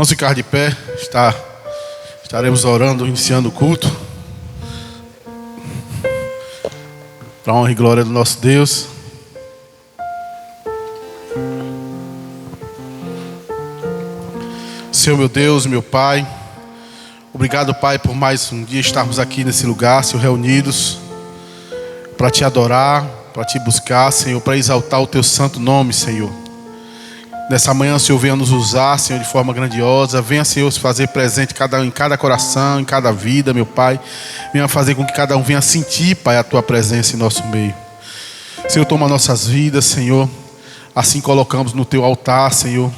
Vamos ficar de pé. Estaremos orando, iniciando o culto. Para a honra e glória do nosso Deus. Senhor meu Deus, meu Pai, obrigado, Pai, por mais um dia estarmos aqui nesse lugar, Senhor, reunidos para Te adorar, para Te buscar, Senhor, para exaltar o Teu santo nome, Senhor. Nessa manhã, Senhor, venha nos usar, Senhor, de forma grandiosa. Venha, Senhor, se fazer presente em cada coração, em cada vida, meu Pai. Venha fazer com que cada um venha sentir, Pai, a Tua presença em nosso meio. Senhor, toma nossas vidas, Senhor. Assim colocamos no Teu altar, Senhor,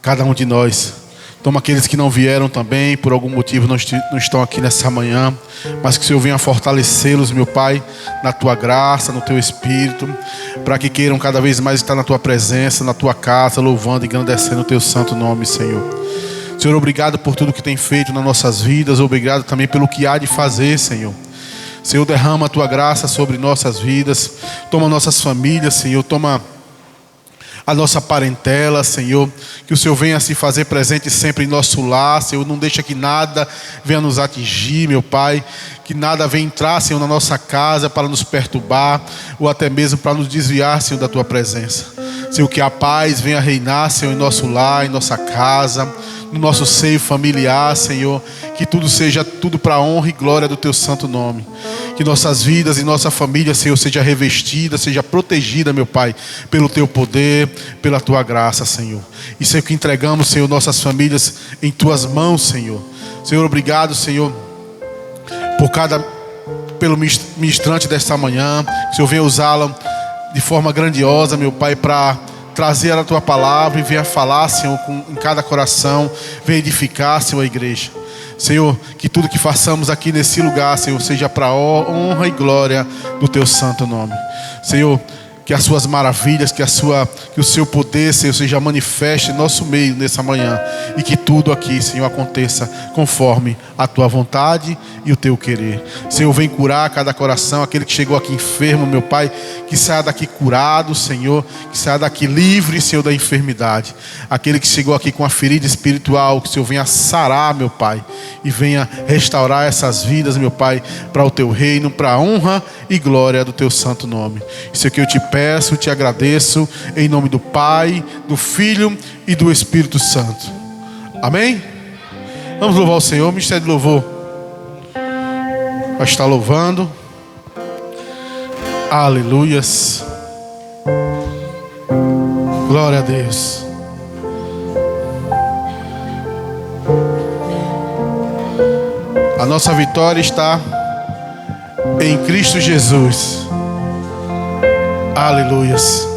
cada um de nós. Toma aqueles que não vieram também, por algum motivo não estão aqui nessa manhã, mas que o Senhor venha fortalecê-los, meu Pai, na Tua graça, no Teu Espírito, para que queiram cada vez mais estar na Tua presença, na Tua casa, louvando e engrandecendo o Teu santo nome, Senhor. Senhor, obrigado por tudo que tem feito nas nossas vidas, obrigado também pelo que há de fazer, Senhor. Senhor, derrama a Tua graça sobre nossas vidas, toma nossas famílias, Senhor, toma a nossa parentela, Senhor, que o Senhor venha se fazer presente sempre em nosso lar, Senhor, não deixa que nada venha nos atingir, meu Pai, que nada venha entrar, Senhor, na nossa casa para nos perturbar, ou até mesmo para nos desviar, Senhor, da Tua presença. Senhor, que a paz venha reinar, Senhor, em nosso lar, em nossa casa, no nosso seio familiar, Senhor, que tudo seja tudo para a honra e glória do Teu santo nome. Que nossas vidas e nossa família, Senhor, seja revestida, seja protegida, meu Pai, pelo Teu poder, pela Tua graça, Senhor. E Senhor, que entregamos, Senhor, nossas famílias em Tuas mãos, Senhor. Senhor, obrigado, Senhor, pelo ministrante desta manhã. Que o Senhor venha usá-la de forma grandiosa, meu Pai, para trazer a Tua palavra e venha falar, Senhor, em cada coração, venha edificar, Senhor, a igreja. Senhor, que tudo que façamos aqui nesse lugar, Senhor, seja para a honra e glória do Teu santo nome. Senhor, que as Suas maravilhas, que o Seu poder, Senhor, seja manifeste em nosso meio nessa manhã. E que tudo aqui, Senhor, aconteça conforme a Tua vontade e o Teu querer. Senhor, vem curar cada coração, aquele que chegou aqui enfermo, meu Pai, que saia daqui curado, Senhor, que saia daqui livre, Senhor, da enfermidade. Aquele que chegou aqui com a ferida espiritual, que o Senhor venha sarar, meu Pai, e venha restaurar essas vidas, meu Pai, para o Teu reino, para a honra e glória do Teu santo nome. Isso é o que eu te peço, te agradeço, em nome do Pai, do Filho e do Espírito Santo. Amém? Vamos louvar o Senhor. O ministério de louvor vai estar louvando. Aleluias. Glória a Deus. A nossa vitória está em Cristo Jesus. Aleluias.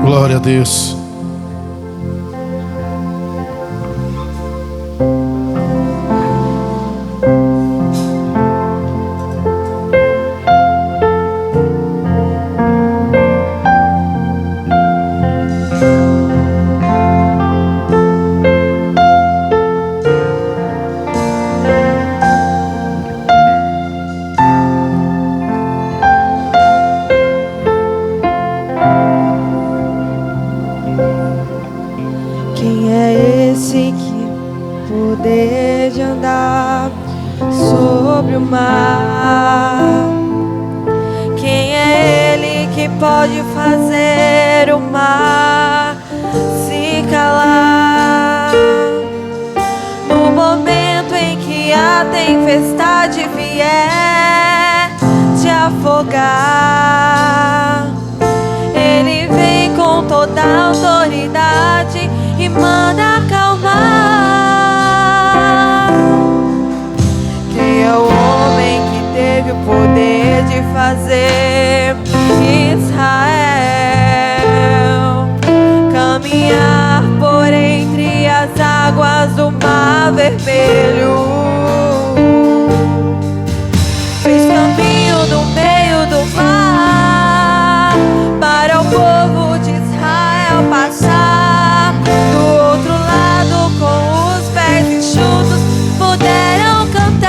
Glória a Deus. Pode fazer o mar se calar no momento em que a tempestade vier te afogar. Ele vem com toda a autoridade e manda acalmar. Quem é o homem que teve o poder de fazer Israel caminhar por entre as águas do Mar Vermelho? Fez caminho no meio do mar para o povo de Israel passar. Do outro lado, com os pés enxutos, puderam cantar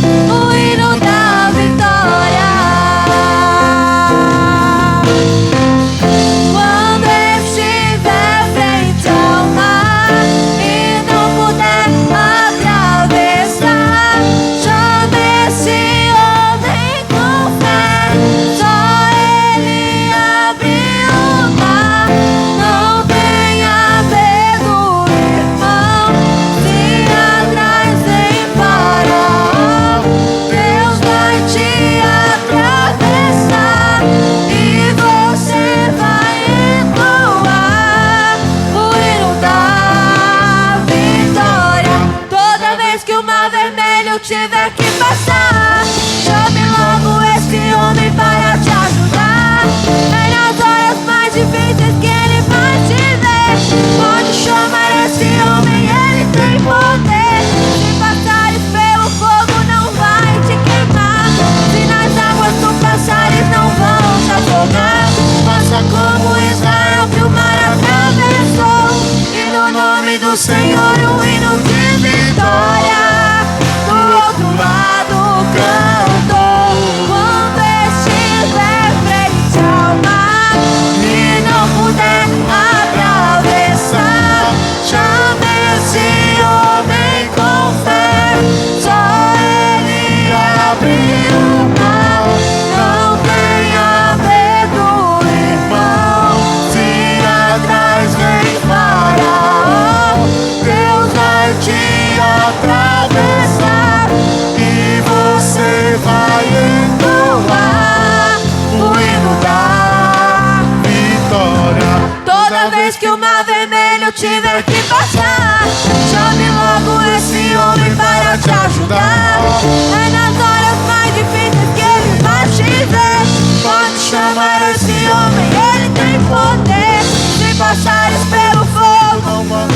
o hino da vitória. tiver que passar, chame logo esse homem para te ajudar. É nas horas mais difíceis que ele vai te ver. Pode chamar esse homem, ele tem poder. Se passares pelo fogo não vai te queimar, se nas águas tu passares não vão te afogar. Faça como Israel que o mar atravessou, e no nome do Senhor um hino de vitória. Do outro lado cantou, quando estiver frente ao mar e não puder atravessar, chame esse homem com fé. Só ele abriu o mar. Não tenha medo, irmão, se atrás vem Faraó, Deus vai te atravessar e você vai entoar o hino da vitória. Toda vez que o mar vermelho tiver que passar, chame logo esse homem para te ajudar. É nas horas mais difíceis que ele vai te ver. Pode chamar esse homem, ele tem poder. Se passares pelo fogo,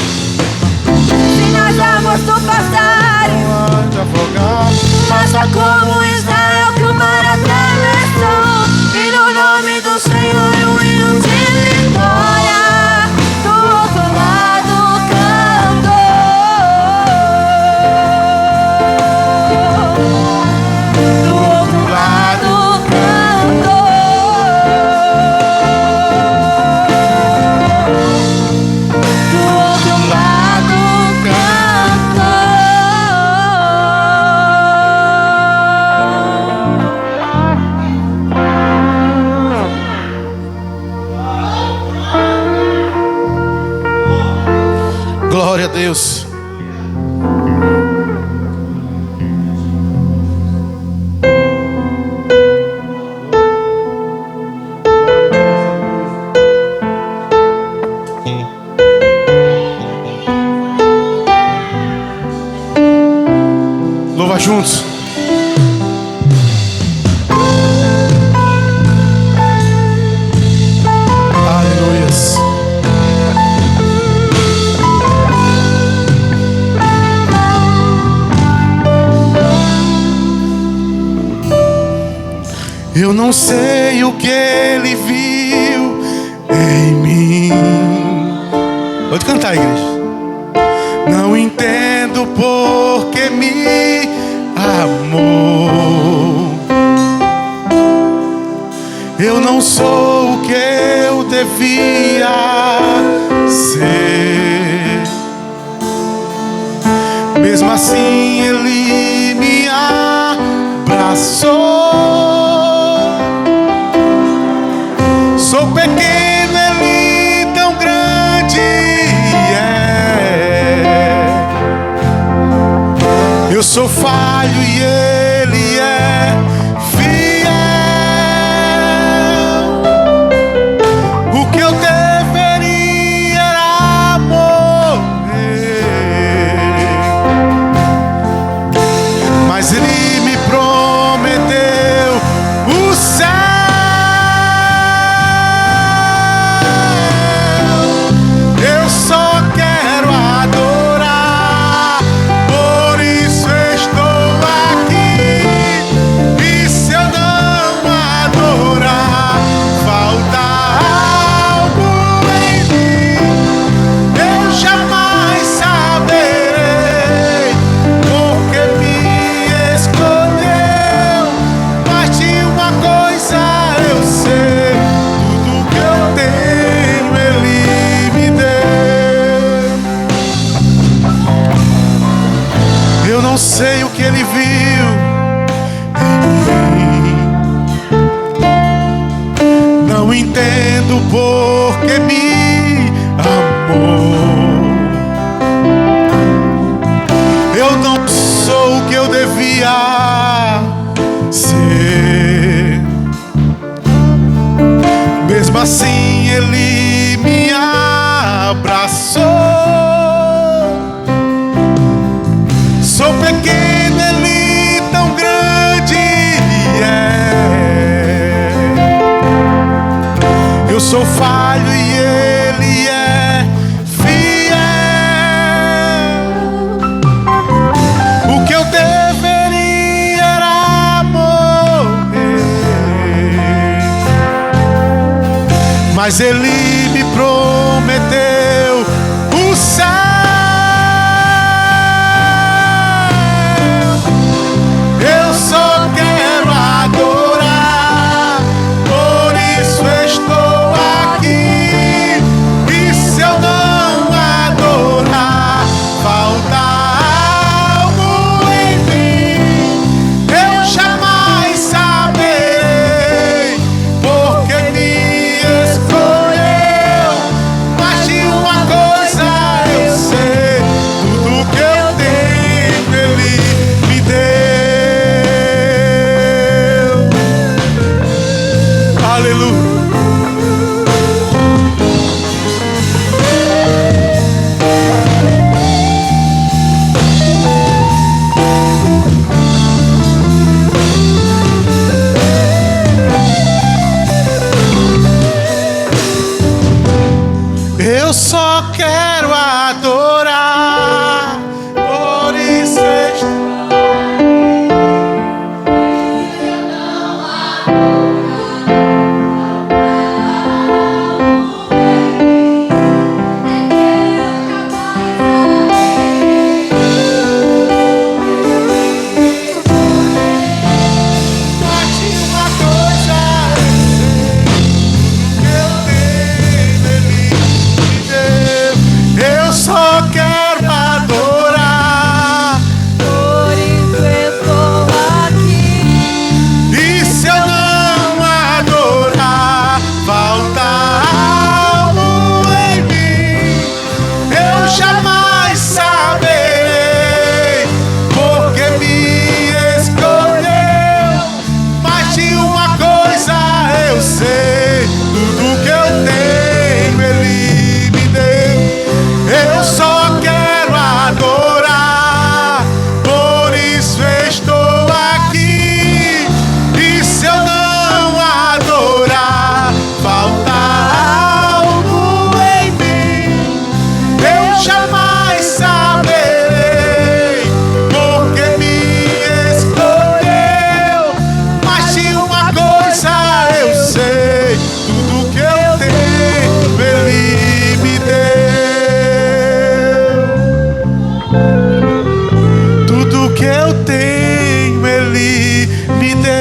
se nas águas tu passares, faça como Israel que o mar atravessou, e no nome do Senhor um hino de vitória. Do outro lado cantou, do outro lado cantou, do outro lado cantou. Glória a Deus. Louva juntos. Aleluias. Eu não sei o que ele viu em mim. Pode cantar, igreja. Não entendo por que me amou. Eu não sou o que eu devia ser. Mesmo assim ele me abraçou. Sou pequeno, ele tão grande é. Eu sou falho e ele é fiel. O que eu deveria era morrer, mas ele me prometeu o céu. Eu só quero adorar, por isso estou aqui. E se eu não adorar, falta algo em mim. Eu jamais saberei porque me escolheu. Mas de uma coisa eu sei, tudo que eu tenho ele me deu. Eu não sei o que ele viu em mim. Não entendo por que me amou. Eu não sou o que eu devia ser. Mesmo assim ele me abraçou. Sou pequeno, ele Eu sou falho e Ele é fiel. O que eu deveria era morrer, mas Ele me prometeu o céu. Eu só quero adorar, por isso estou aqui. E se eu não adorar, falta algo em mim. Eu jamais saberei, porque me escolheu. Mas de uma coisa eu sei, tudo que eu tenho Ele me deu. Aleluia. Eu só quero adorar, por isso estou. Eu só quero adorar, Por isso estou aqui. e se eu não adorar, falta algo em mim. Eu jamais saberei, porque me escolheu. Mas de uma coisa eu sei, tudo que eu tenho Ele me deu. Eu só quero adorar, por isso estou aqui. E se eu não adorar, falta algo em mim. Eu jamais saberei, porque me escolheu. Mas de uma coisa eu sei, tudo que eu tenho Ele me deu. Tudo que eu tenho Ele me deu.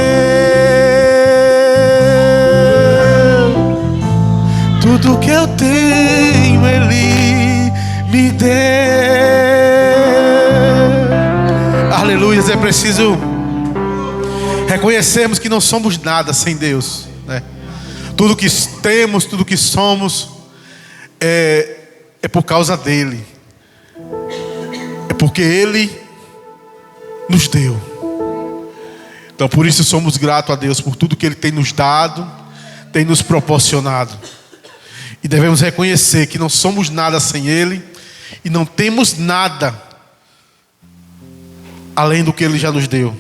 Tudo que eu tenho Ele me deu. Aleluia. É preciso reconhecermos que não somos nada sem Deus, né? Tudo que temos, tudo que somos é por causa dele. É porque Ele nos deu. Então por isso somos gratos a Deus por tudo que Ele tem nos dado, tem nos proporcionado. E devemos reconhecer que não somos nada sem Ele e não temos nada além do que Ele já nos deu.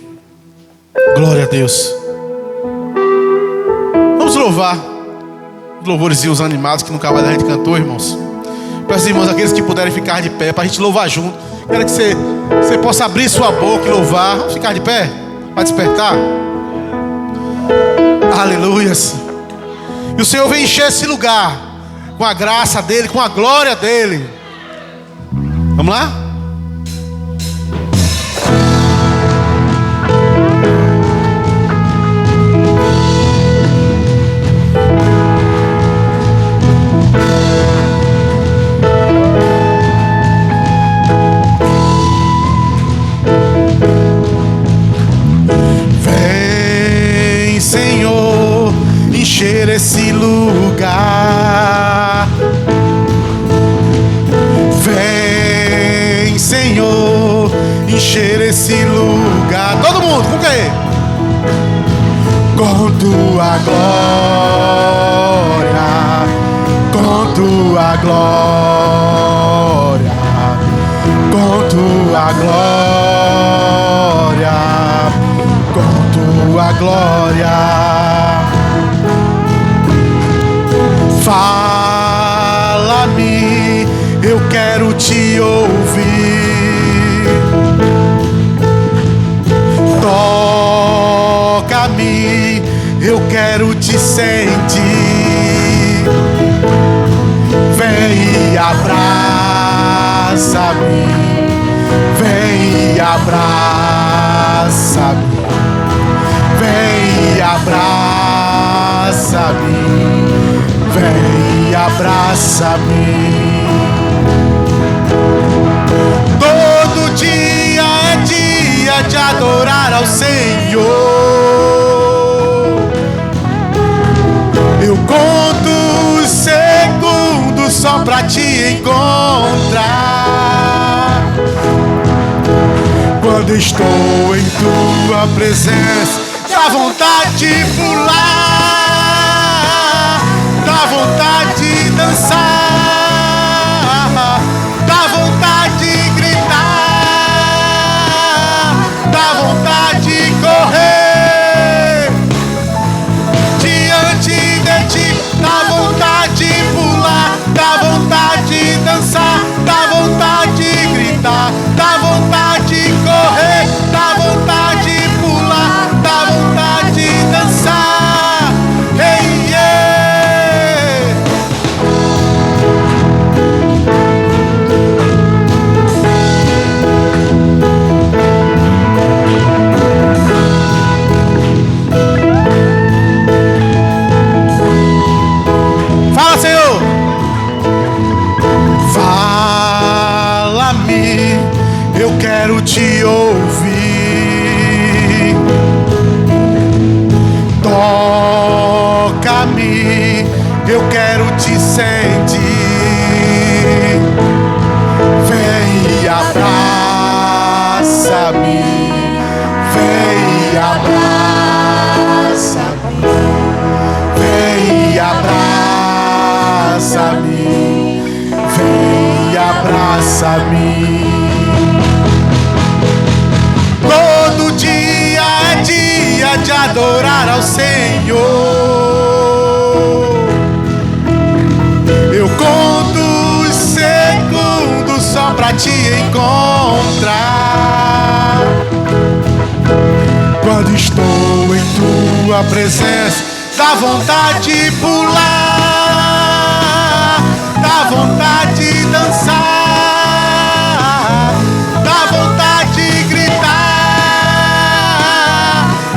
Glória a Deus. Vamos louvar louvorzinhos animados que nunca mais a gente cantou, irmãos. Peço, irmãos, aqueles que puderem ficar de pé para a gente louvar junto. Quero que você possa abrir sua boca e louvar. Vamos ficar de pé para despertar. Aleluias. E o Senhor vem encher esse lugar com a graça dEle, com a glória dEle. Vamos lá? Vem, Senhor, encher esse lugar. Vem, Senhor, encher esse lugar. Todo mundo, com quem? Com tua glória, com tua glória, com tua glória, com tua glória. Fala-me, eu quero te ouvir. Toca-me, eu quero te sentir. Vem e abraça-me, vem e abraça-me, vem e abraça-me, vem e abraça-me. Todo dia é dia de adorar ao Senhor. Eu conto os segundos só pra te encontrar. Quando estou em tua presença, dá vontade de pular, dá vontade de dançar, dá vontade de gritar, dá vontade de correr diante de ti, dá vontade de pular, dá vontade de dançar, dá vontade de gritar, dá vontade de correr, dá vontade de pular, dá vontade de dançar. Hey, yeah. Fala, Senhor. Fala-me, eu quero te ouvir. Toca-me, eu quero te sentir. Vem e abraça-me, vem e abraça-me, vem e abraça-me, vem e abraça-me. Todo dia é dia de adorar ao Senhor. Eu conto os segundos só pra te encontrar. Quando estou em tua presença, dá vontade de pular, dá vontade de dançar, dá vontade de gritar,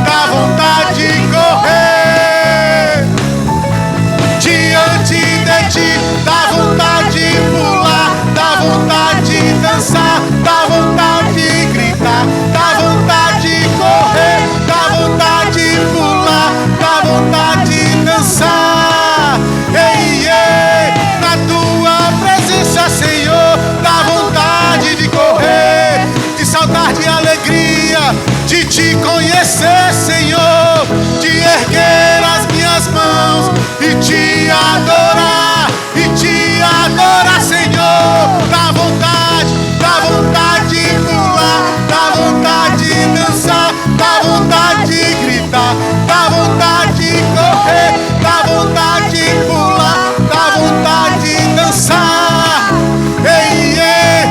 dá vontade de correr diante de ti, dá vontade de pular, dá vontade de dançar, dá vontade de gritar, dá vontade de correr, dá vontade de pular, dá vontade de dançar. Ei, ei, na tua presença, Senhor, dá vontade de correr, de saltar de alegria, de te conhecer, Senhor, de erguer as minhas mãos e te adorar, Senhor. Dá vontade de pular, dá vontade de dançar, dá vontade de gritar, dá vontade de correr, dá vontade de pular, dá vontade de dançar. Ei, ei.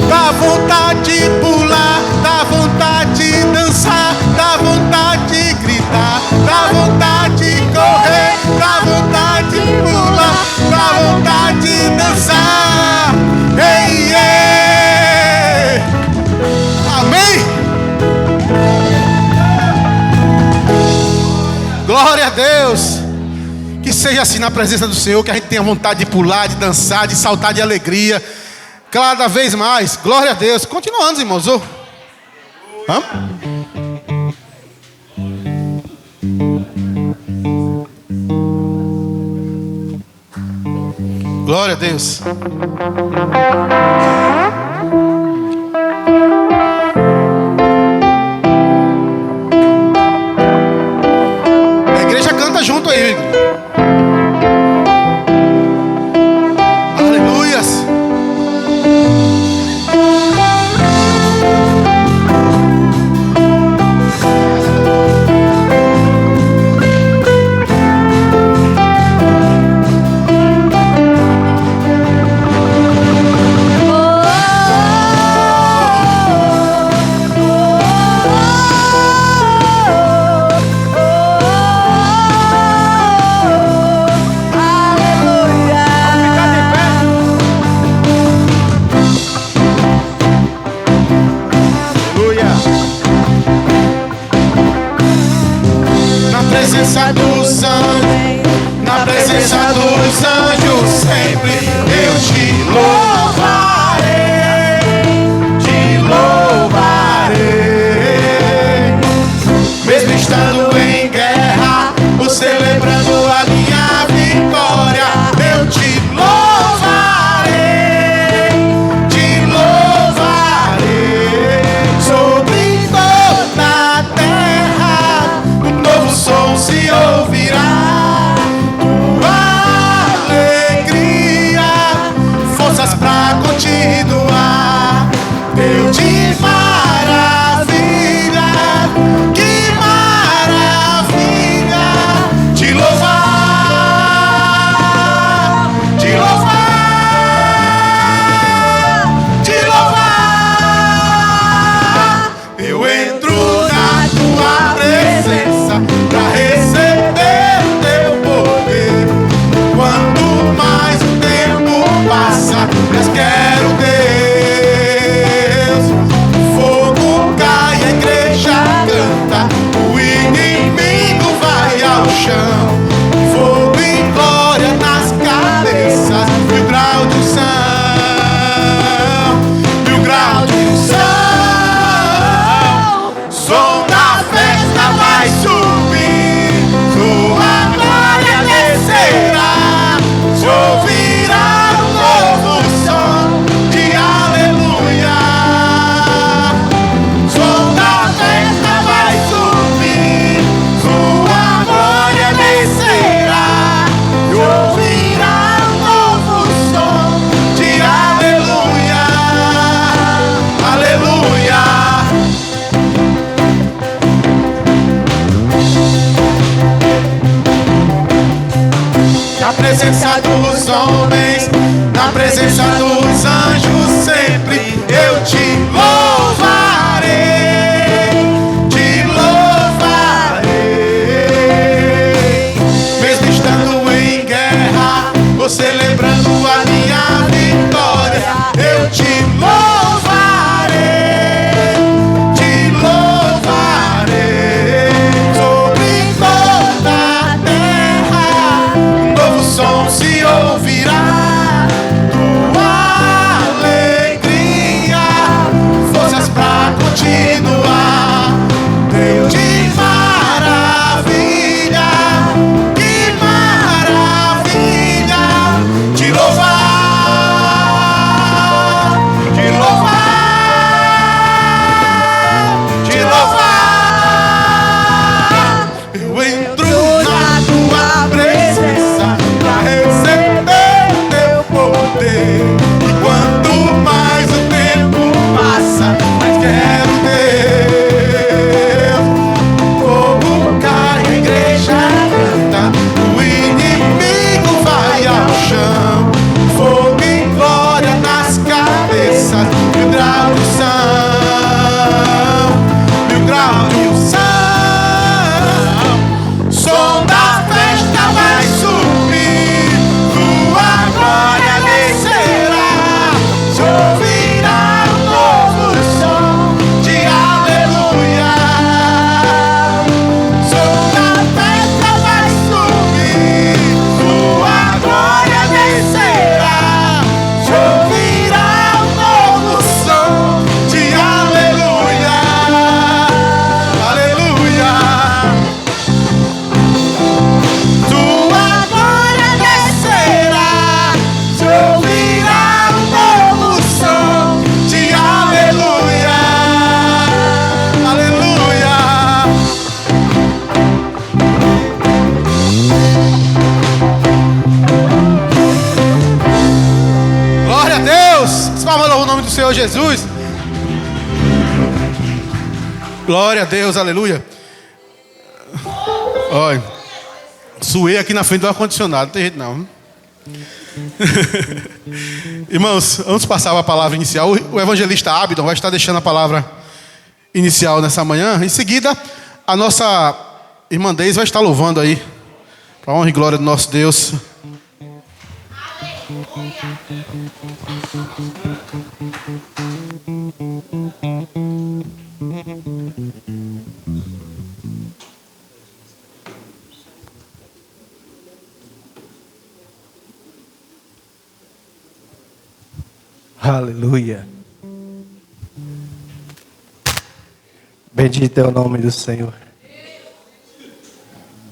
Dá vontade de pular, dá vontade de dançar, dá vontade de gritar, dá vontade de correr, dá vontade de pular, dá vontade de dançar. Ei, ei. Amém. Glória a Deus. Que seja assim na presença do Senhor, que a gente tenha vontade de pular, de dançar, de saltar de alegria cada vez mais. Glória a Deus. Continuando, irmãos. Vamos? Glória a Deus. A igreja canta junto aí. Aleluias. dos anjos, na presença dos anjos, sempre eu te louvarei, mesmo estando em guerra, ou celebrando a minha vitória, eu te louvarei, sobre toda a terra, um novo som se ouvirá, tua alegria, forças pra continuar, Deus de maravilha, que maravilha, te louvar, te louvar, te louvar. Eu entro na tua presença pra receber teu poder. Quanto mais o tempo passa, mais quero Deus. Fogo cai, a igreja canta, o inimigo vai ao chão. Fogo e glória nas cabeças, e o grau de unção, e o grau de unção. Som da festa vai subir, sua glória descerá, se ouvirá um novo som de aleluia. Som da festa vai subir, sua glória descerá, se ouvirá um novo som de aleluia, aleluia. Na presença dos homens, na presença dos anjos, sempre eu te louvarei, mesmo estando em guerra, ou celebrando a minha vitória, eu te louvarei, sobre toda a terra, um novo som se ouvirá, tua alegria, forças pra continuar, Deus de maravilha, que maravilha, te louvar, te louvar, te louvar. Eu entro na tua presença pra receber teu poder. E quanto mais o tempo passa, mais quero Deus. Fogo cai, a igreja canta, o inimigo vai ao chão. Fogo e glória nas cabeças, mil graus de unção, mil graus de unção. Som da festa vai subir, tua glória descerá, se ouvirá um novo som de aleluia. Som da festa vai subir, tua glória descerá, se ouvirá um novo som de aleluia, aleluia. Tua glória descerá, se ouvirá um novo som de aleluia, aleluia. Glória a Deus! Salva o nome do Senhor Jesus. Glória a Deus, aleluia. Olha, suei aqui na frente do ar-condicionado, não tem jeito não. Irmãos, antes de passar a palavra inicial, o evangelista Abdon vai estar deixando a palavra inicial nessa manhã. Em seguida, a nossa irmã Deise vai estar louvando aí, para a honra e glória do nosso Deus. Aleluia. Bendito é o nome do Senhor.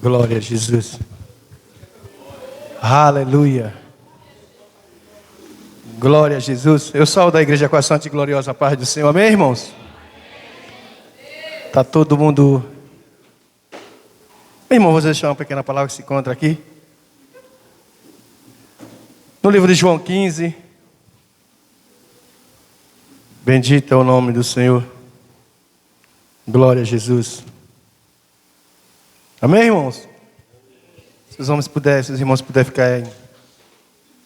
Glória a Jesus. Aleluia. Glória a Jesus. Eu sou da igreja com a santa e gloriosa paz do Senhor. Amém, irmãos? Está todo mundo... Meu irmão, vou deixar uma pequena palavra que se encontra aqui. No livro de João 15. Bendito é o nome do Senhor. Glória a Jesus. Amém, irmãos? Se os irmãos puderem ficar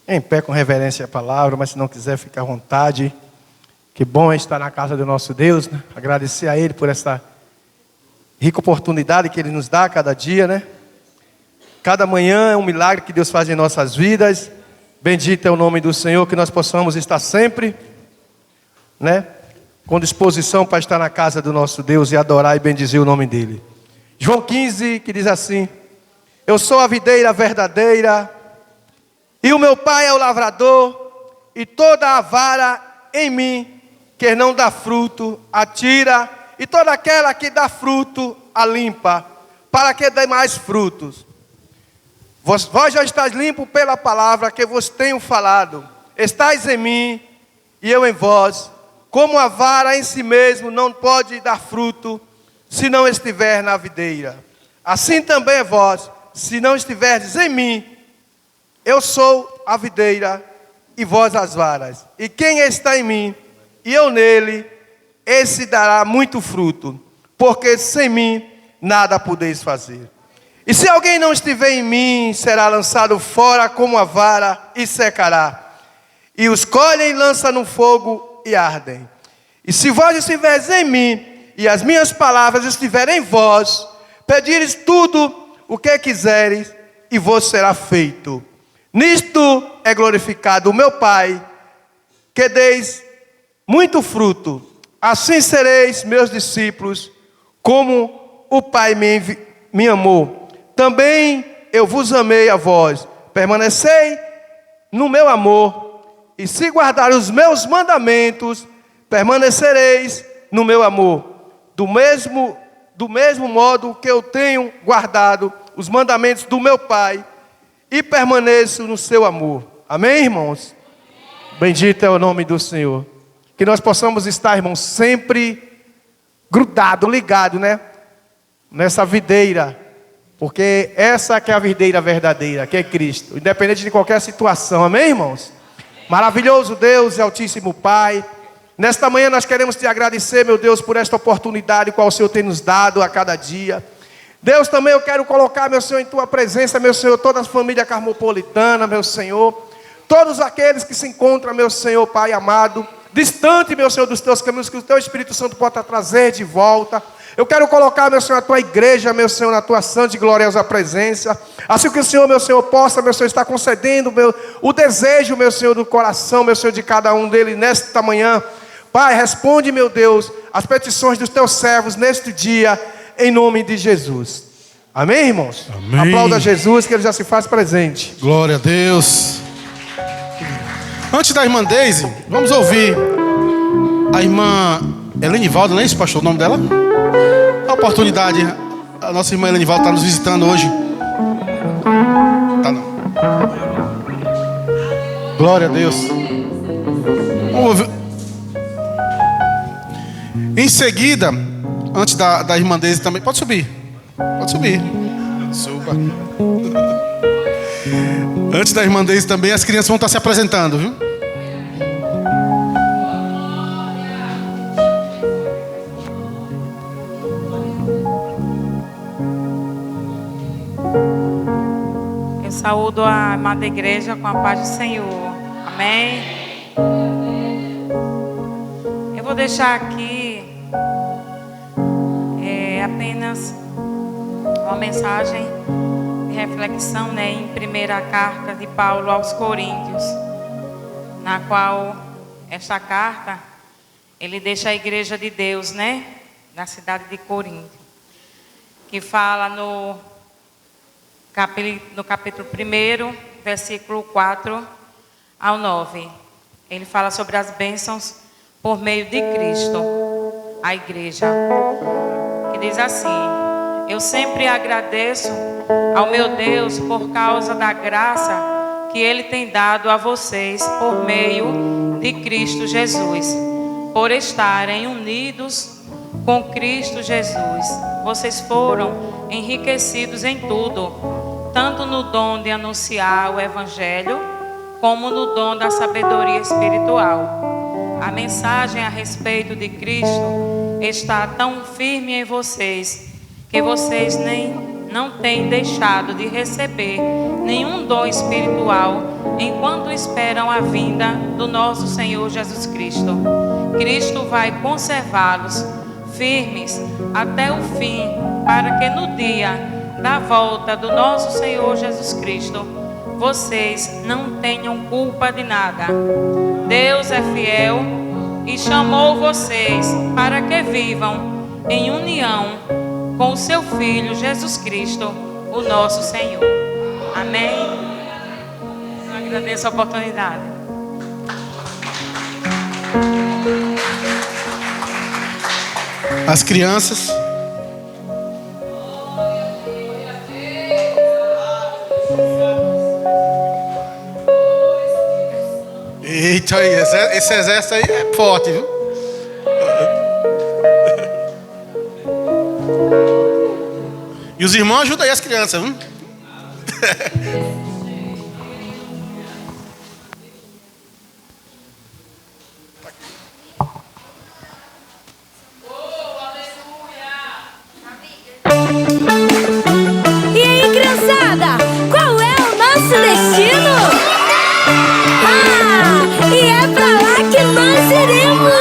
em pé com reverência à palavra, mas se não quiser, ficar à vontade. Que bom é estar na casa do nosso Deus, né? Agradecer a Ele por essa rica oportunidade que Ele nos dá a cada dia, né? Cada manhã é um milagre que Deus faz em nossas vidas. Bendito é o nome do Senhor, que nós possamos estar sempre, né, com disposição para estar na casa do nosso Deus e adorar e bendizer o nome dEle. João 15, que diz assim: eu sou a videira verdadeira, e o meu Pai é o lavrador, e toda a vara em mim, que não dá fruto, a tira, e toda aquela que dá fruto, a limpa, para que dê mais frutos. Vós já estáis limpos pela palavra que vos tenho falado. Estais em mim, e eu em vós. Como a vara em si mesmo não pode dar fruto, se não estiver na videira. Assim também é vós, se não estiverdes em mim. Eu sou a videira, e vós as varas. E quem está em mim, e eu nele, esse dará muito fruto. Porque sem mim, nada podeis fazer. E se alguém não estiver em mim, será lançado fora como a vara, e secará. E os colhem e lançam no fogo, e ardem. E se vós estiveres em mim, e as minhas palavras estiverem em vós, pedires tudo o que quiseres, e vos será feito. Nisto é glorificado o meu Pai, que deis muito fruto. Assim sereis meus discípulos, como o Pai me amou. Também eu vos amei a vós. Permanecei no meu amor. E se guardar os meus mandamentos, permanecereis no meu amor. Do mesmo modo que eu tenho guardado os mandamentos do meu Pai, e permaneço no seu amor. Amém, irmãos? Bendito é o nome do Senhor. Que nós possamos estar, irmãos, sempre grudado, ligado, né? Nessa videira. Porque essa que é a videira verdadeira, que é Cristo. Independente de qualquer situação. Amém, irmãos? Maravilhoso Deus e Altíssimo Pai. Nesta manhã nós queremos te agradecer, meu Deus, por esta oportunidade qual o Senhor tem nos dado a cada dia. Deus, também eu quero colocar, meu Senhor, em tua presença, meu Senhor, toda a família carmopolitana, meu Senhor. Todos aqueles que se encontram, meu Senhor, Pai amado, distante, meu Senhor, dos teus caminhos, que o teu Espírito Santo possa trazer de volta. Eu quero colocar, meu Senhor, a tua igreja, meu Senhor, na tua santa e gloriosa presença. Assim que o Senhor, meu Senhor, possa, meu Senhor, estar concedendo o desejo, meu Senhor, do coração, meu Senhor, de cada um deles nesta manhã. Pai, responde, meu Deus, as petições dos teus servos neste dia, em nome de Jesus. Amém, irmãos? Amém. Aplauda Jesus, que Ele já se faz presente. Glória a Deus. Antes da irmã Deise, vamos ouvir a irmã Helenivalda, não é isso, pastor? O nome dela? A oportunidade. A nossa irmã Helenivalda está nos visitando hoje. Tá não. Glória a Deus. Vamos ouvir. Em seguida, antes da irmã Deise também. Pode subir. Pode subir. Suba. Antes da irmã Deise também, as crianças vão estar se apresentando, viu? Eu saúdo a amada igreja com a paz do Senhor. Amém? Eu vou deixar aqui apenas uma mensagem de reflexão, né, em primeira carta de Paulo aos Coríntios, na qual esta carta ele deixa a igreja de Deus, né, na cidade de Corinto, que fala no capítulo 1, versículo 4 ao 9. ele fala sobre as bênçãos por meio de Cristo, a igreja, que diz assim: eu sempre agradeço ao meu Deus por causa da graça que Ele tem dado a vocês por meio de Cristo Jesus, por estarem unidos com Cristo Jesus. Vocês foram enriquecidos em tudo, tanto no dom de anunciar o Evangelho, como no dom da sabedoria espiritual. A mensagem a respeito de Cristo está tão firme em vocês, que vocês não têm deixado de receber nenhum dom espiritual, enquanto esperam a vinda do nosso Senhor Jesus Cristo. Cristo vai conservá-los firmes até o fim, para que no dia da volta do nosso Senhor Jesus Cristo, vocês não tenham culpa de nada. Deus é fiel e chamou vocês para que vivam em união com o seu Filho Jesus Cristo, o nosso Senhor. Amém? Eu agradeço a oportunidade. As crianças. Eita aí, esse exército aí é forte, viu? E os irmãos ajudam aí as crianças, viu? E aí, criançada, qual é o nosso destino? E é pra lá que nós iremos.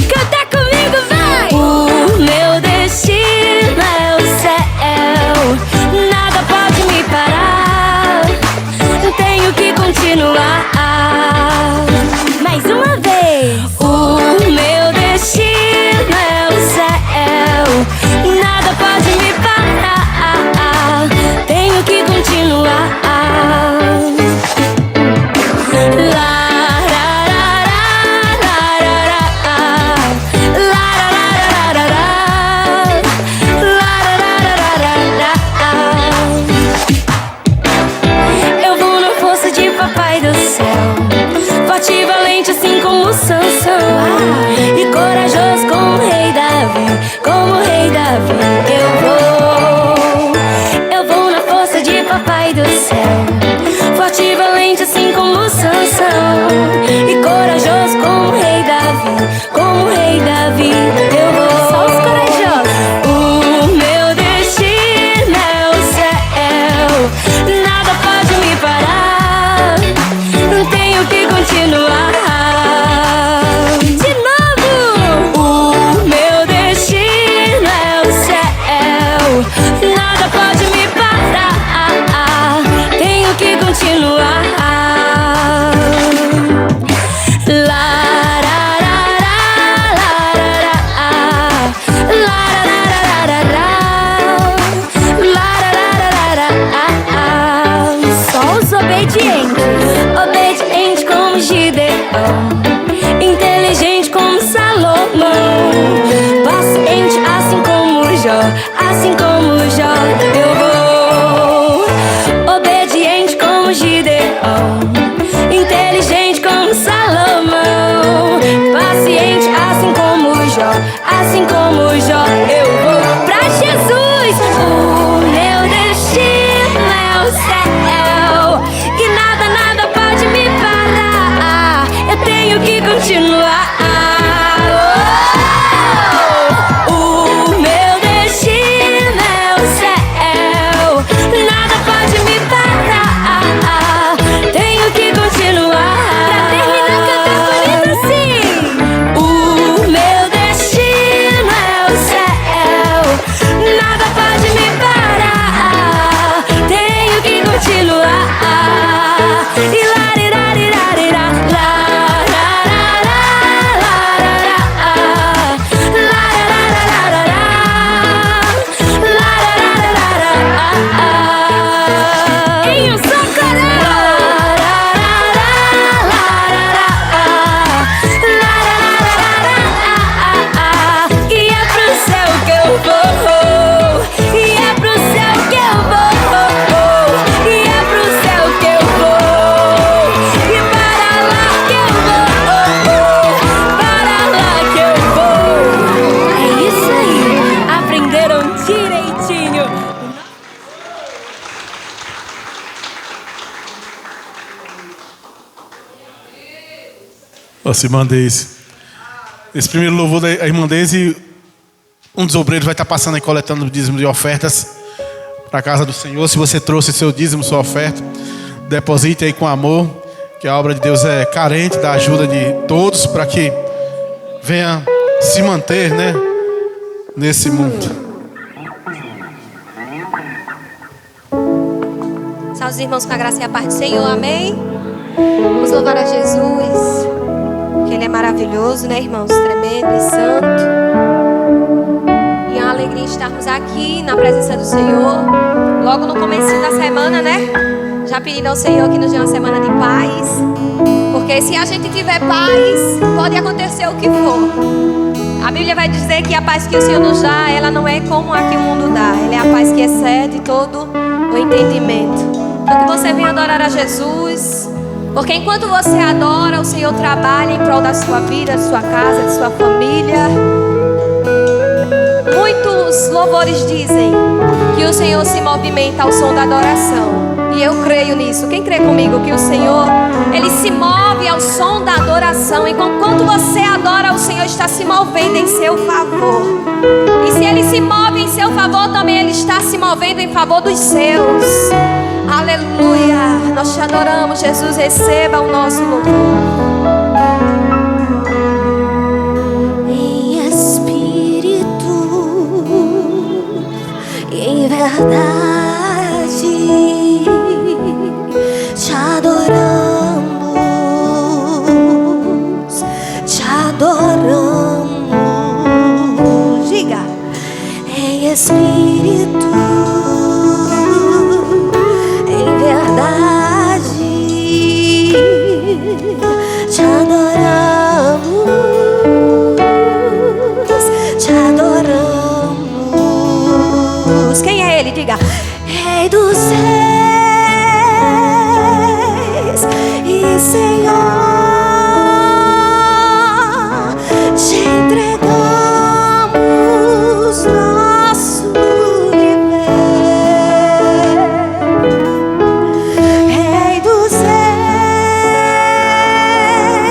Canta comigo, vai! O meu destino é o céu, nada pode me parar, tenho que continuar. Mais uma vez. O meu destino é o céu, nada pode me parar, tenho que continuar. Eu vou na força de Papai do céu, forte e valente assim como Sansão, e corajoso como o rei Davi, como o rei Davi. Eu vou na força de Papai do céu, forte e valente assim como Sansão, e corajoso como o rei Davi, como o rei Davi. Eu vou. Só os corajosos. O meu destino é o céu, nada pode me parar, tenho que continuar. De novo. O meu destino é o céu, nada pode me parar, tenho que continuar. Só os obedientes, obediente como Gideão, inteligente como Salomão, paciente assim como Jó, assim como Jó. Eu vou obediente como Gideão, inteligente como Salomão, paciente assim como Jó, assim como Jó. Eu vou pra Jesus. O meu destino é o céu, e nada pode me parar, eu tenho que continuar. O meu destino é o céu, nada pode me parar, tenho que continuar. Pra terminar, canta bonito assim. O meu destino é Nossa irmã Deise. Esse primeiro louvor da irmã Deise, um dos obreiros vai estar passando aí coletando dízimos e ofertas para a casa do Senhor. Se você trouxe seu dízimo, sua oferta, deposite aí com amor, que a obra de Deus é carente da ajuda de todos para que venha se manter, né, nesse mundo. Salve os irmãos com a graça e a paz do Senhor, amém? Vamos louvar a Jesus, que Ele é maravilhoso, né, irmãos? Tremendo e santo. E é uma alegria estarmos aqui na presença do Senhor, logo no começo da semana, né? Já pedindo ao Senhor que nos dê uma semana de paz, porque se a gente tiver paz, pode acontecer o que for. A Bíblia vai dizer que a paz que o Senhor nos dá, ela não é como a que o mundo dá. Ela é a paz que excede todo o entendimento. Então que você venha adorar a Jesus, porque enquanto você adora, o Senhor trabalha em prol da sua vida, de sua casa, de sua família. Muitos louvores dizem que o Senhor se movimenta ao som da adoração. E eu creio nisso. Quem crê comigo que o Senhor, Ele se move ao som da adoração. Enquanto você adora, o Senhor está se movendo em seu favor. E se Ele se move em seu favor, também Ele está se movendo em favor dos seus. Aleluia. Nós te adoramos, Jesus. Receba o nosso louvor. Em espírito e em verdade te adoramos, te adoramos. Diga, em espírito, em verdade, te adoramos, te adoramos. Quem é Ele? Diga, Rei dos Reis e Senhor, te entregamos nosso viver. Rei dos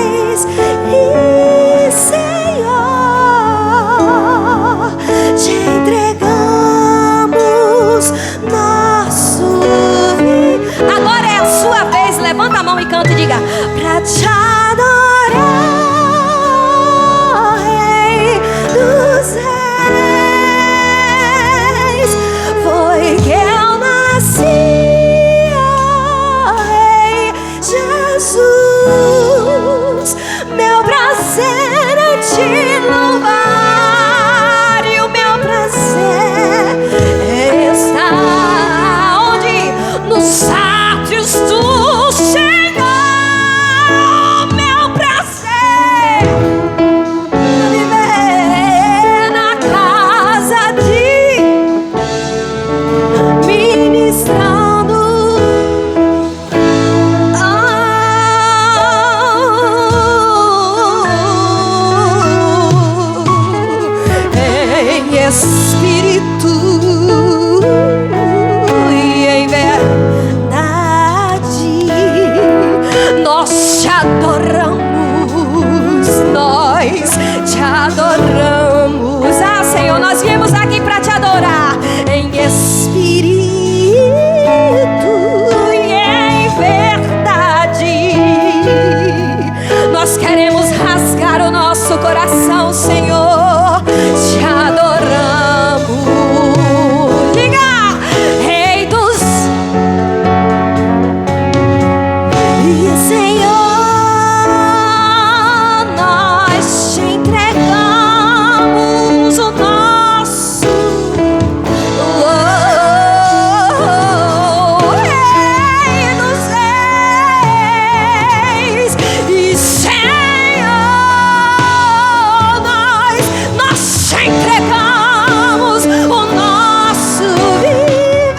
Reis e Senhor, te entregamos nosso viver. Agora é a sua vez, levanta a mão e canta e diga, pra te adorar, Rei dos Reis, foi que eu nasci, Rei Jesus. Meu prazer é te louvar e o meu prazer é estar onde? Nos átrios do Senhor. Meu prazer é viver na casa de ministrando em espírito e em verdade. Nós te adoramos, nós te adoramos. Ah, Senhor, nós viemos aqui para te adorar em espírito e em verdade. Nós queremos rasgar o nosso coração, Senhor, te adoramos. Diga, Rei dos e Senhor, nós te entregamos o nosso Rei dos Reis e Senhor, nós te entregamos o nosso viver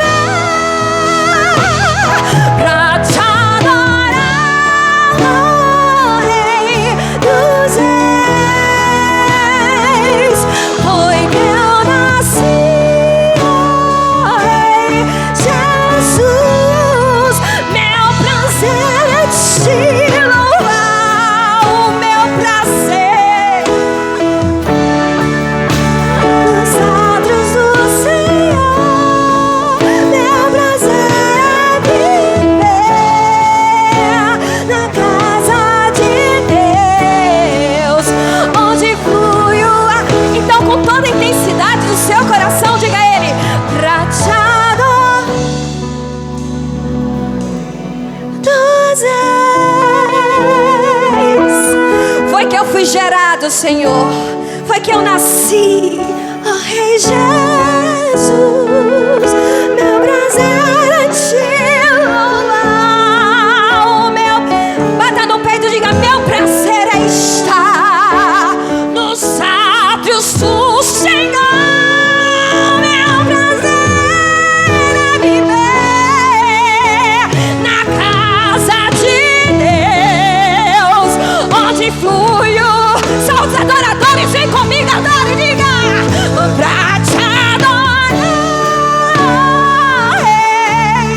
pra te adorar, fui gerado, Senhor. Foi que eu nasci. Oh, Rei Jesus, meu prazer é te louvar. O meu, bata no peito e diga: meu prazer é estar nos átrios do Senhor. Meu prazer é viver na casa de Deus, onde flui o são os adoradores. Vem comigo, adore e diga: pra te adorar, Rei,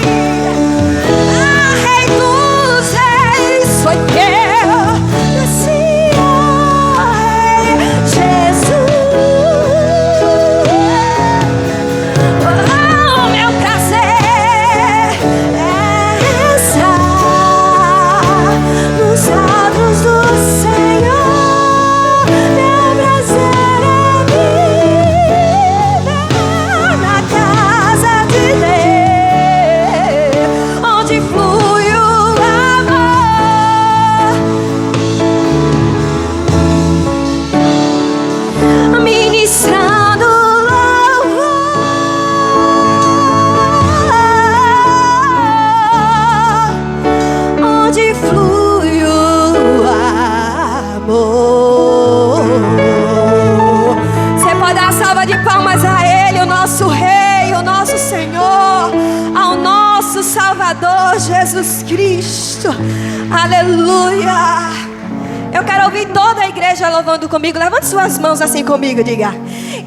Rei dos reis. Foi que eu nasci, Rei Jesus. Oh, meu prazer é estar nos atos do Senhor. Meu prazer é viver na casa de Deus, onde flui o amor, ministrando louvor, onde flui o amor. Você pode dar uma salva de palmas a Ele, o nosso Rei, o nosso Senhor, ao nosso Salvador Jesus Cristo. Aleluia. Eu quero ouvir toda a igreja louvando comigo. Levante suas mãos assim comigo, diga: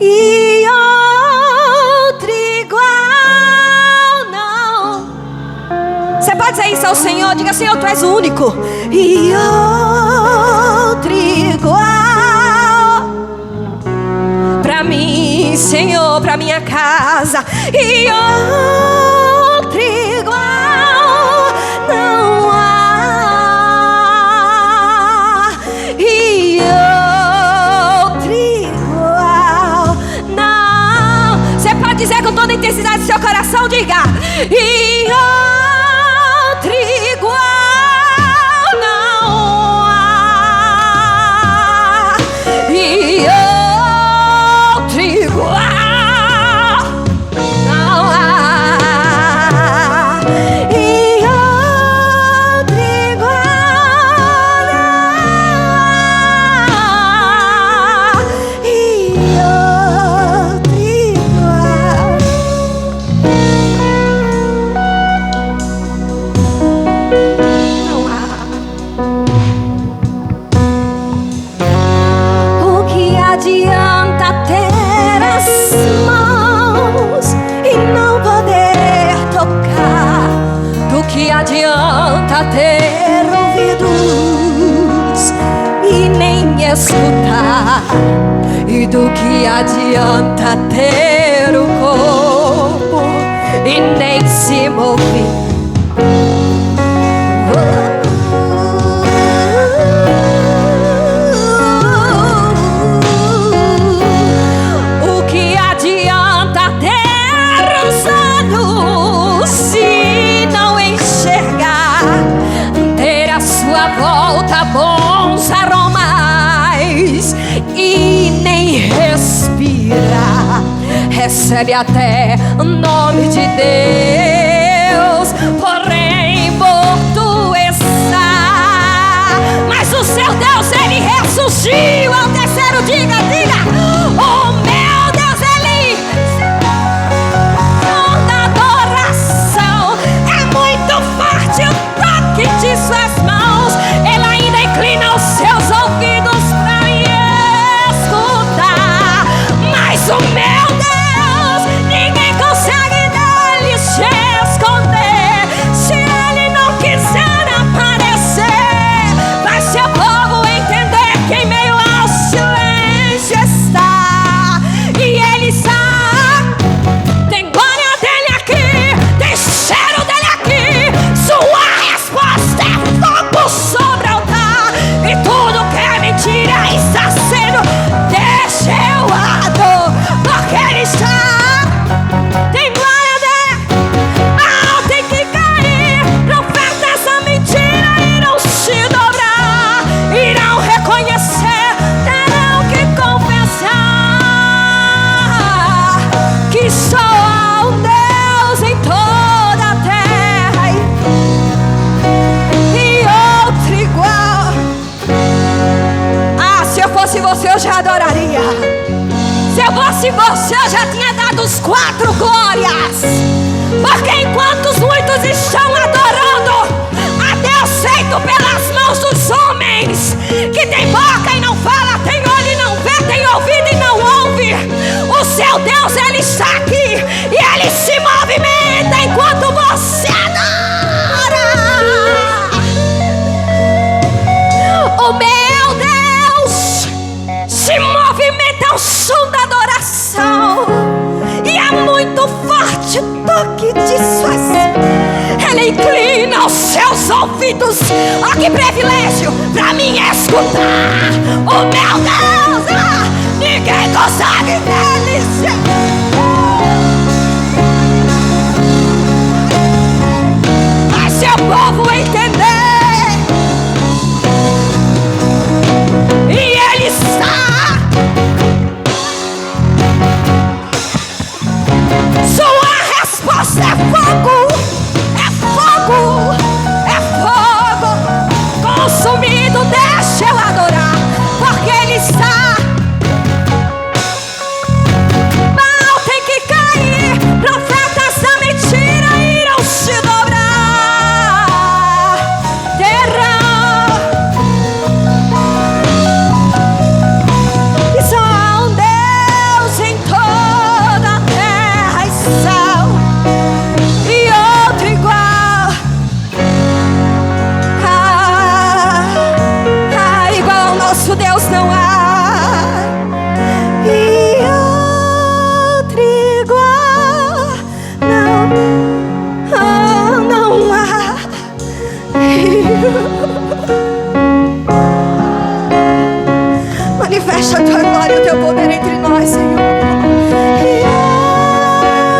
e outro igual não. Você pode dizer isso ao Senhor? Diga: Senhor, Tu és o único. E outro igual pra mim, Senhor, pra minha casa. E outro igual não há. E outro igual não. Você pode dizer com toda a intensidade do seu coração, diga: e outro igual não há. E outro igual não há. E outro igual não há. E outro igual. Não há. O que adianta ter as mãos e não poder tocar? Do que adianta ter ouvidos e nem escutar? E do que adianta ter o corpo e nem se mover? O que adianta ter os olhos se não enxergar? Ter à sua volta bons aromas e nem respirar? Recebe até o nome de Deus, porém morto está. Mas o seu Deus, Ele ressurgiu ao terceiro dia. Diga: o meu Deus, Ele toda adoração. É muito forte o toque de suas mãos. Ele ainda inclina os seus ouvidos para me escutar. Mas o meu Deus, ninguém consegue dele se esconder. Se Ele não quiser aparecer, vai seu povo entender que em meio a fosse você, eu já adoraria. Se eu fosse você, eu já tinha dado os 4 glórias. Porque enquanto muitos estão adorando a Deus feito pelas mãos dos homens, que tem boca e não fala, tem olho e não vê, tem ouvido e não ouve, o seu Deus, Ele está aqui e Ele se movimenta enquanto você adora. O meu Deus se movimenta ao som da adoração, e é muito forte o toque de suas. Ele inclina os seus ouvidos. Oh, que privilégio pra mim escutar o meu Deus. Ninguém consegue dele. Mas seu povo entender, e Ele está. Sua resposta é fogo, é fogo, é fogo consumido. Deixa eu adorar, porque Ele está. Mal tem que cair, profetas da mentira irão se dobrar. Terra, e só há um Deus em toda a terra e céu, e outro igual. Igual ao nosso Deus não há. E outro igual não há. Manifesta a tua glória e o teu poder entre nós, Senhor. E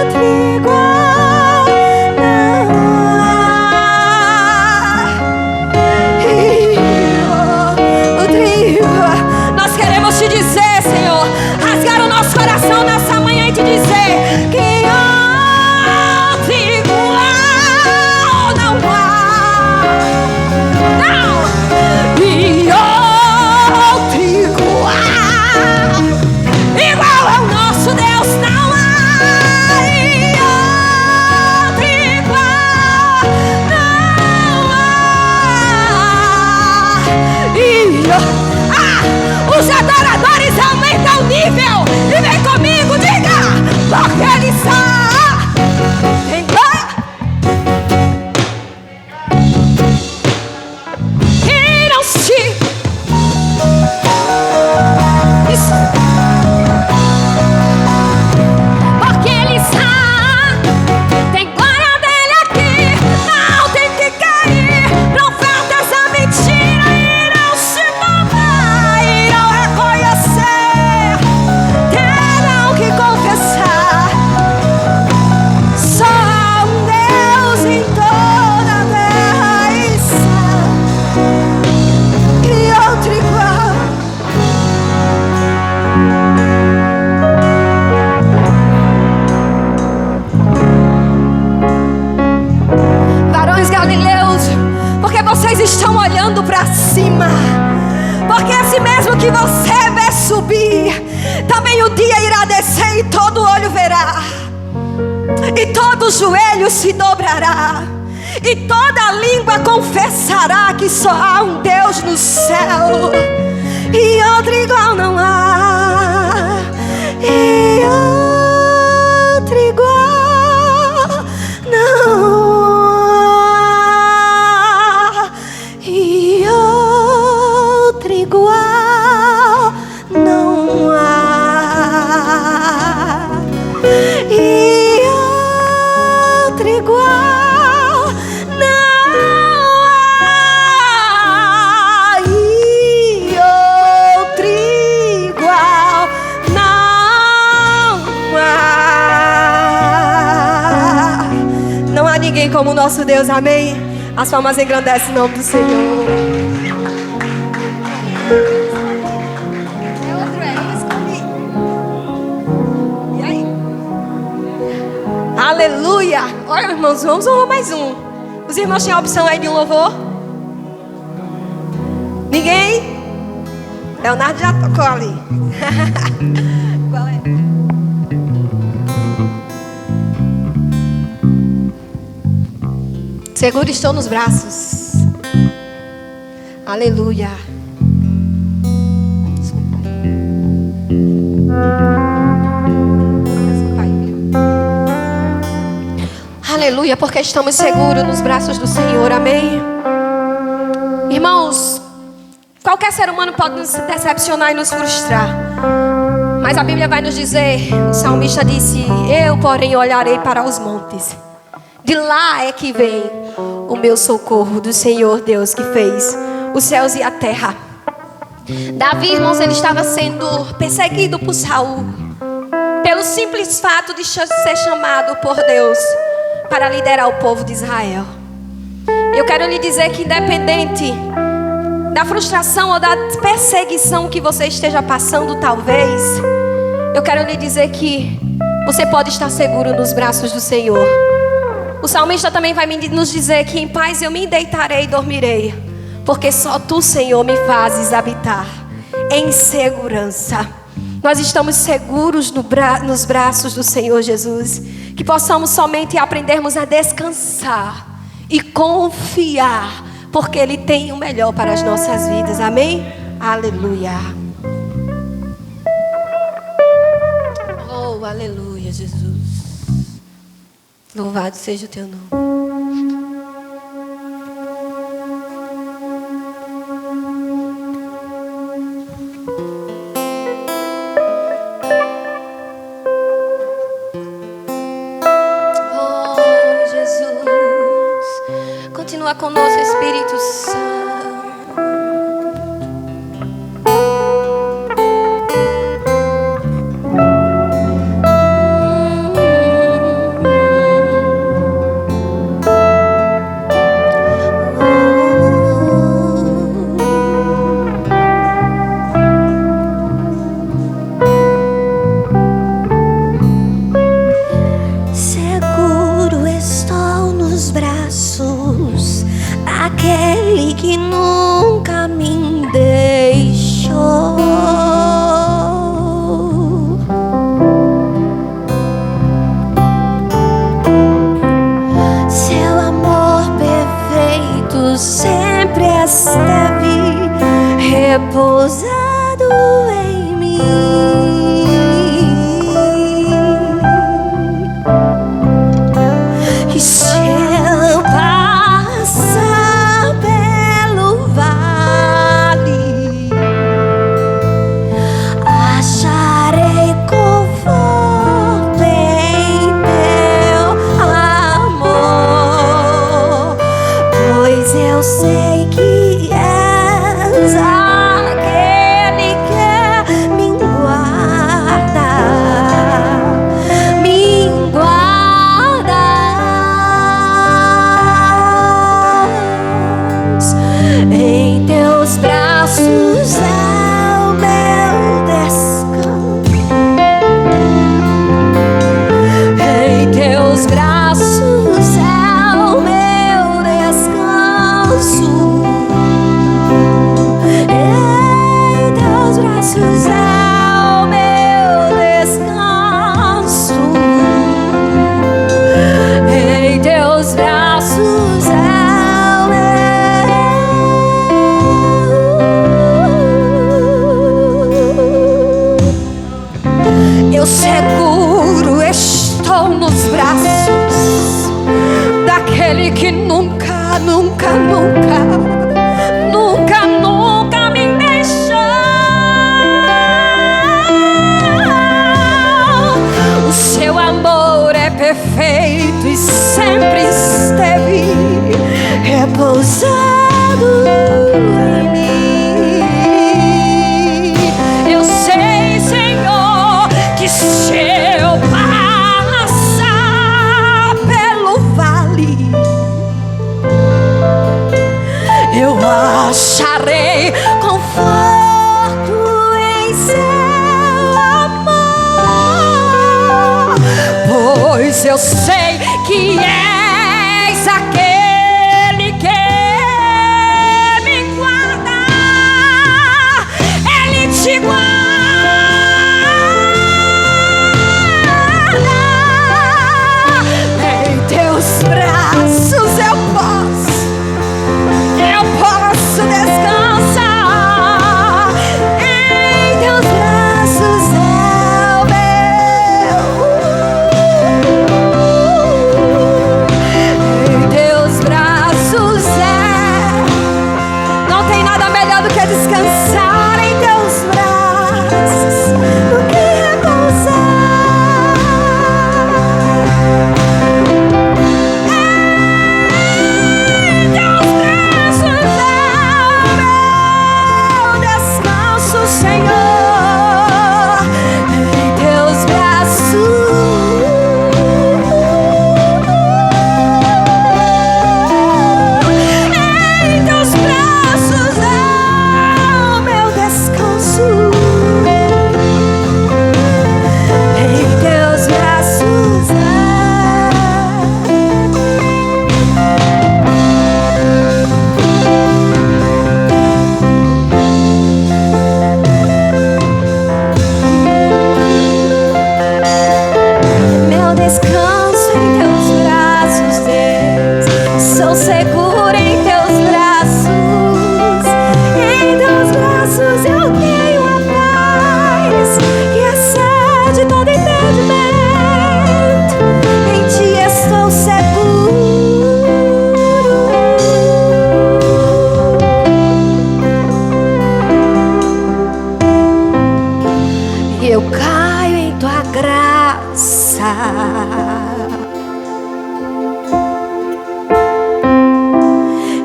outro igual não há. Nós queremos te dizer, Senhor, rasgar o nosso coração nessa manhã e te dizer que outro igual não há. Não! E outro igual ao nosso Deus não há. E outro igual não há. Os adoradores aumentam o nível. E vem comigo, diga, porque Ele está. E não se. Porque Ele está. Tem glória dele aqui. Não tem que cair. Profetas da mentira irão se dobrar, irão reconhecer, terão que confessar. Só há um Deus em toda a terra e céu, e outro igual. Varões galileus, porque vocês estão olhando para cima, porque assim mesmo que você vê subir, também o dia irá descer e todo olho verá, e todo joelho se dobrará, e toda língua confessará que só há um Deus no céu, e outro igual não há. E outro igual não há. E outro igual não há. E outro igual não há. E outro igual não há. Não há ninguém como o nosso Deus, amém? As palmas engrandecem o nome do Senhor. E aí? Aleluia! Olha, irmãos, vamos ouvir mais um. Os irmãos tinham a opção aí de um louvor? Ninguém? Leonardo já tocou ali. Qual é? Seguro estou nos braços. Aleluia. Aleluia, porque estamos seguros nos braços do Senhor. Amém. Irmãos, qualquer ser humano pode nos decepcionar e nos frustrar, mas a Bíblia vai nos dizer, o salmista disse: eu, porém, olharei para os montes. De lá é que vem o meu socorro, do Senhor Deus que fez os céus e a terra. Davi, irmãos, ele estava sendo perseguido por Saul, pelo simples fato de ser chamado por Deus para liderar o povo de Israel. Eu quero lhe dizer que, independente da frustração ou da perseguição que você esteja passando, talvez, eu quero lhe dizer que você pode estar seguro nos braços do Senhor. O salmista também vai nos dizer que em paz eu me deitarei e dormirei, porque só tu, Senhor, me fazes habitar em segurança. Nós estamos seguros nos braços do Senhor Jesus. Que possamos somente aprendermos a descansar e confiar, porque Ele tem o melhor para as nossas vidas. Amém? Aleluia. Oh, aleluia, Jesus. Louvado seja o teu nome. Oh, Jesus. Continua conosco, Espírito Santo. Seguro estou nos braços daquele que nunca me deixou. Seu amor perfeito sempre esteve repousado em mim. E se eu passar pelo vale, acharei conforto em teu amor, pois eu sei que és aquele que me guarda, me guardas. Em teus braços é o meu descanso. Em teus braços é o meu descanso. Em teus braços é o meu descanso. Em teus braços é o meu. Eu seguro estou nos braços daquele que nunca, nunca, nunca, nunca, nunca me deixou. O seu amor é perfeito e sempre esteve repousado em mim. Eu sei, Senhor, que se eu passar pelo vale, eu acharei conforto em seu amor, pois eu sei que és aquele que me guarda. Ele melhor do que descansar em teus braços, do que repousar em teus braços. É o meu descanso, Senhor, em teus braços. Eu caio em tua graça,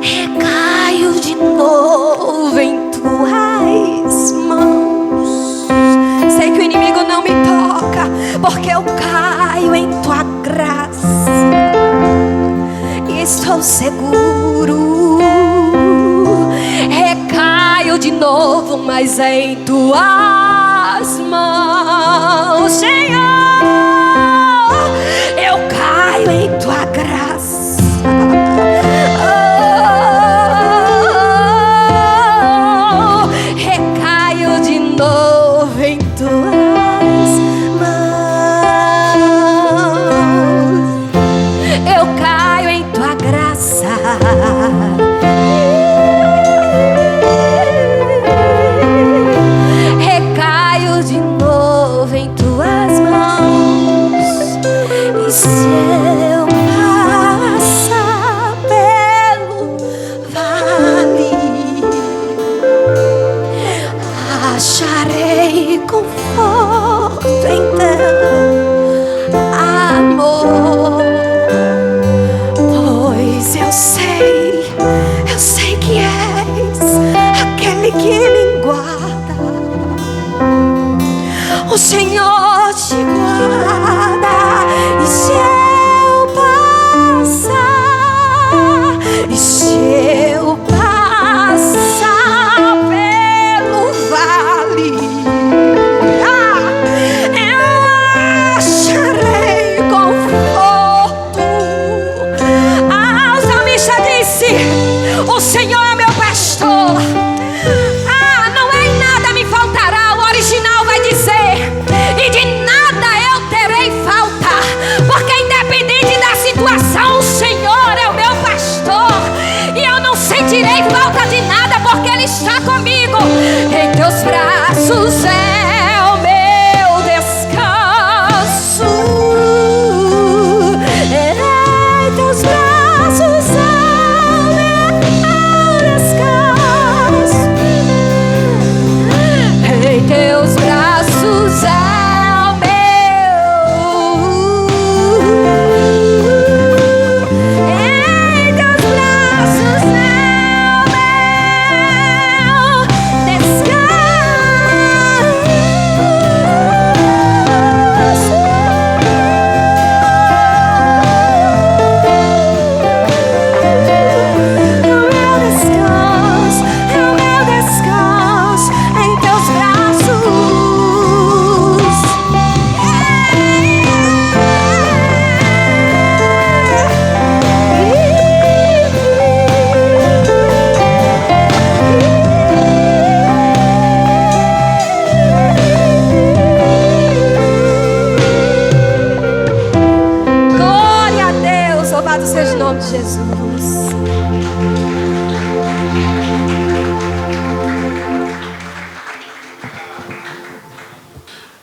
recaio de novo em tuas mãos. Sei que o inimigo não me toca, porque eu caio em tua graça e estou seguro. Recaio de novo, mas em tuas mãos, Senhor, eu caio em tua graça. Recaio de novo em tuas mãos. Eu caio em tua graça. O Senhor te guarda, e se eu passar, e se eu passar pelo vale, eu acharei conforto. O salmista disse: o Senhor é meu pastor, não em nada me faltará. O original vai dizer: e de nada eu terei falta, porque independente da situação, o Senhor é o meu pastor, e eu não sentirei falta de nada, porque Ele está comigo. Em teus braços é o meu descanso, em teus braços é o meu descanso, em teus braços é o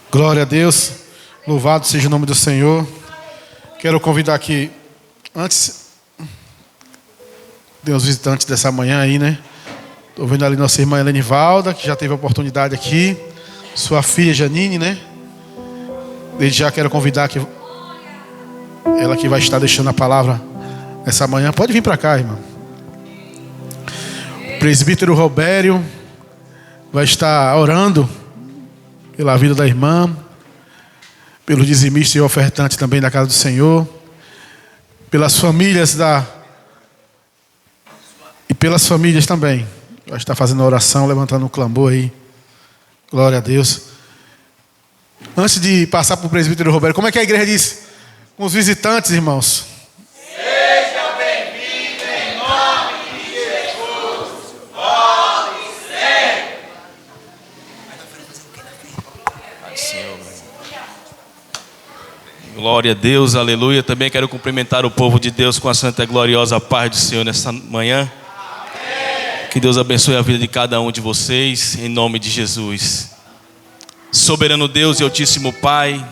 Glória a Deus, louvado seja o nome do Senhor. Quero convidar aqui, antes, tem os visitantes dessa manhã aí, né? Estou vendo ali nossa irmã Helene Valda, que já teve a oportunidade aqui. Sua filha Janine, né? Desde já quero convidar que ela que vai estar deixando a palavra essa manhã. Pode vir para cá, irmã. O presbítero Robério vai estar orando pela vida da irmã, pelo dizimista e ofertante também da casa do Senhor, pelas famílias e pelas famílias também. Vai estar fazendo oração, levantando um clamor aí. Glória a Deus. Antes de passar para o presbítero Roberto, como é que a igreja diz? Com os visitantes, irmãos. Seja bem-vindo em nome de Jesus. Volte sempre. Glória a Deus, aleluia. Também quero cumprimentar o povo de Deus com a santa e gloriosa paz do Senhor nesta manhã. Que Deus abençoe a vida de cada um de vocês, em nome de Jesus. Soberano Deus e Altíssimo Pai,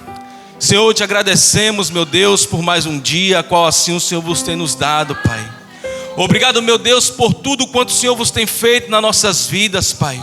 Senhor, te agradecemos, meu Deus, por mais um dia, a qual assim o Senhor vos tem nos dado, Pai. Obrigado, meu Deus, por tudo quanto o Senhor vos tem feito nas nossas vidas, Pai.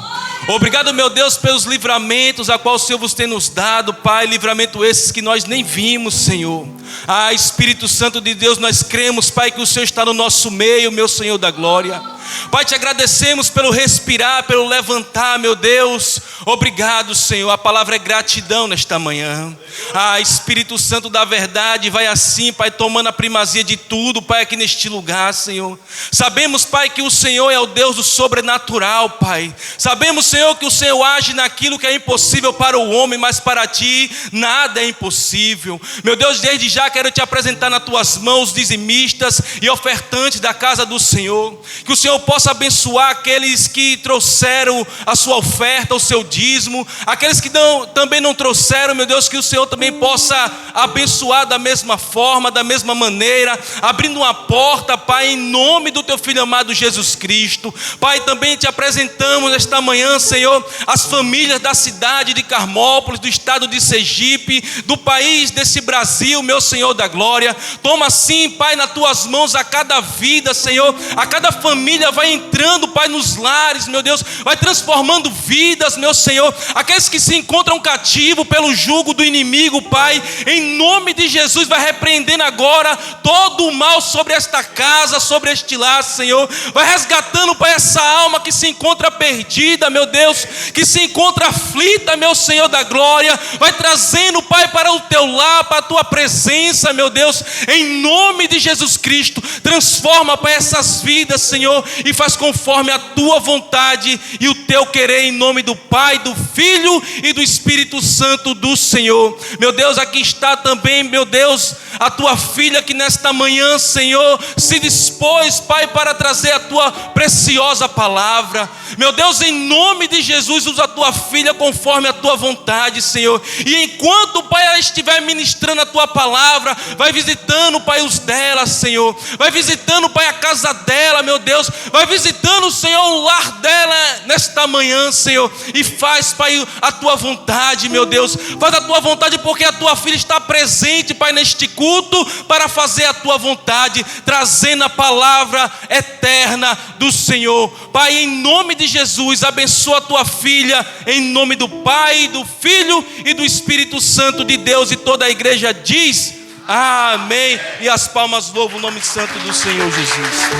Obrigado, meu Deus, pelos livramentos a qual o Senhor vos tem nos dado, Pai. Livramento esses que nós nem vimos, Senhor. Ah, Espírito Santo de Deus, nós cremos, Pai, que o Senhor está no nosso meio, meu Senhor da glória. Pai, te agradecemos pelo respirar, pelo levantar, meu Deus. Obrigado, Senhor. A palavra é gratidão nesta manhã. Ah, Espírito Santo da verdade, vai assim, Pai, tomando a primazia de tudo, Pai, aqui neste lugar, Senhor. Sabemos, Pai, que o Senhor é o Deus do sobrenatural, Pai. Sabemos, Senhor, que o Senhor age naquilo que é impossível para o homem, mas para Ti nada é impossível. Meu Deus, desde já quero Te apresentar nas Tuas mãos dizimistas e ofertantes da casa do Senhor. Que o Senhor possa abençoar aqueles que trouxeram a sua oferta, o seu dízimo. Aqueles que também não trouxeram, meu Deus, que o Senhor também possa abençoar da mesma forma, da mesma maneira, abrindo uma porta, Pai, em nome do Teu Filho amado Jesus Cristo. Pai, também Te apresentamos esta manhã, Senhor, as famílias da cidade de Carmópolis, do estado de Sergipe, do país desse Brasil, meu Senhor da glória. Toma sim, Pai, nas Tuas mãos a cada vida, Senhor, a cada família vai entrando, Pai, nos lares, meu Deus, vai transformando vidas, meu Senhor. Aqueles que se encontram cativos pelo jugo do inimigo, Pai, em nome de Jesus, vai repreendendo agora todo o mal sobre esta casa, sobre este lar, Senhor. Vai resgatando, Pai, essa alma que se encontra perdida, meu Deus, que se encontra aflita, meu Senhor da glória. Vai trazendo, Pai, para o Teu lar, para a Tua presença, meu Deus, em nome de Jesus Cristo. Transforma, Pai, essas vidas, Senhor, e faz conforme a Tua vontade e o Teu querer, em nome do Pai, do Filho e do Espírito Santo do Senhor. Meu Deus, aqui está também, meu Deus, a Tua filha que nesta manhã, Senhor, se dispôs, Pai, para trazer a Tua preciosa palavra. Meu Deus, em nome de Jesus, usa a Tua filha conforme a Tua vontade, Senhor. E enquanto, Pai, ela estiver ministrando a Tua palavra, vai visitando, Pai, os dela, Senhor. Vai visitando, Pai, a casa dela, meu Deus. Vai visitando, Senhor, o lar dela nesta manhã, Senhor. E faz, Pai, a Tua vontade, meu Deus. Faz a Tua vontade porque a Tua filha está presente, Pai, neste culto para fazer a Tua vontade, trazendo a palavra eterna do Senhor. Pai, em nome de Jesus, abençoa a Tua filha, em nome do Pai, do Filho e do Espírito Santo de Deus. E toda a igreja diz amém. E as palmas louvam o nome santo do Senhor Jesus.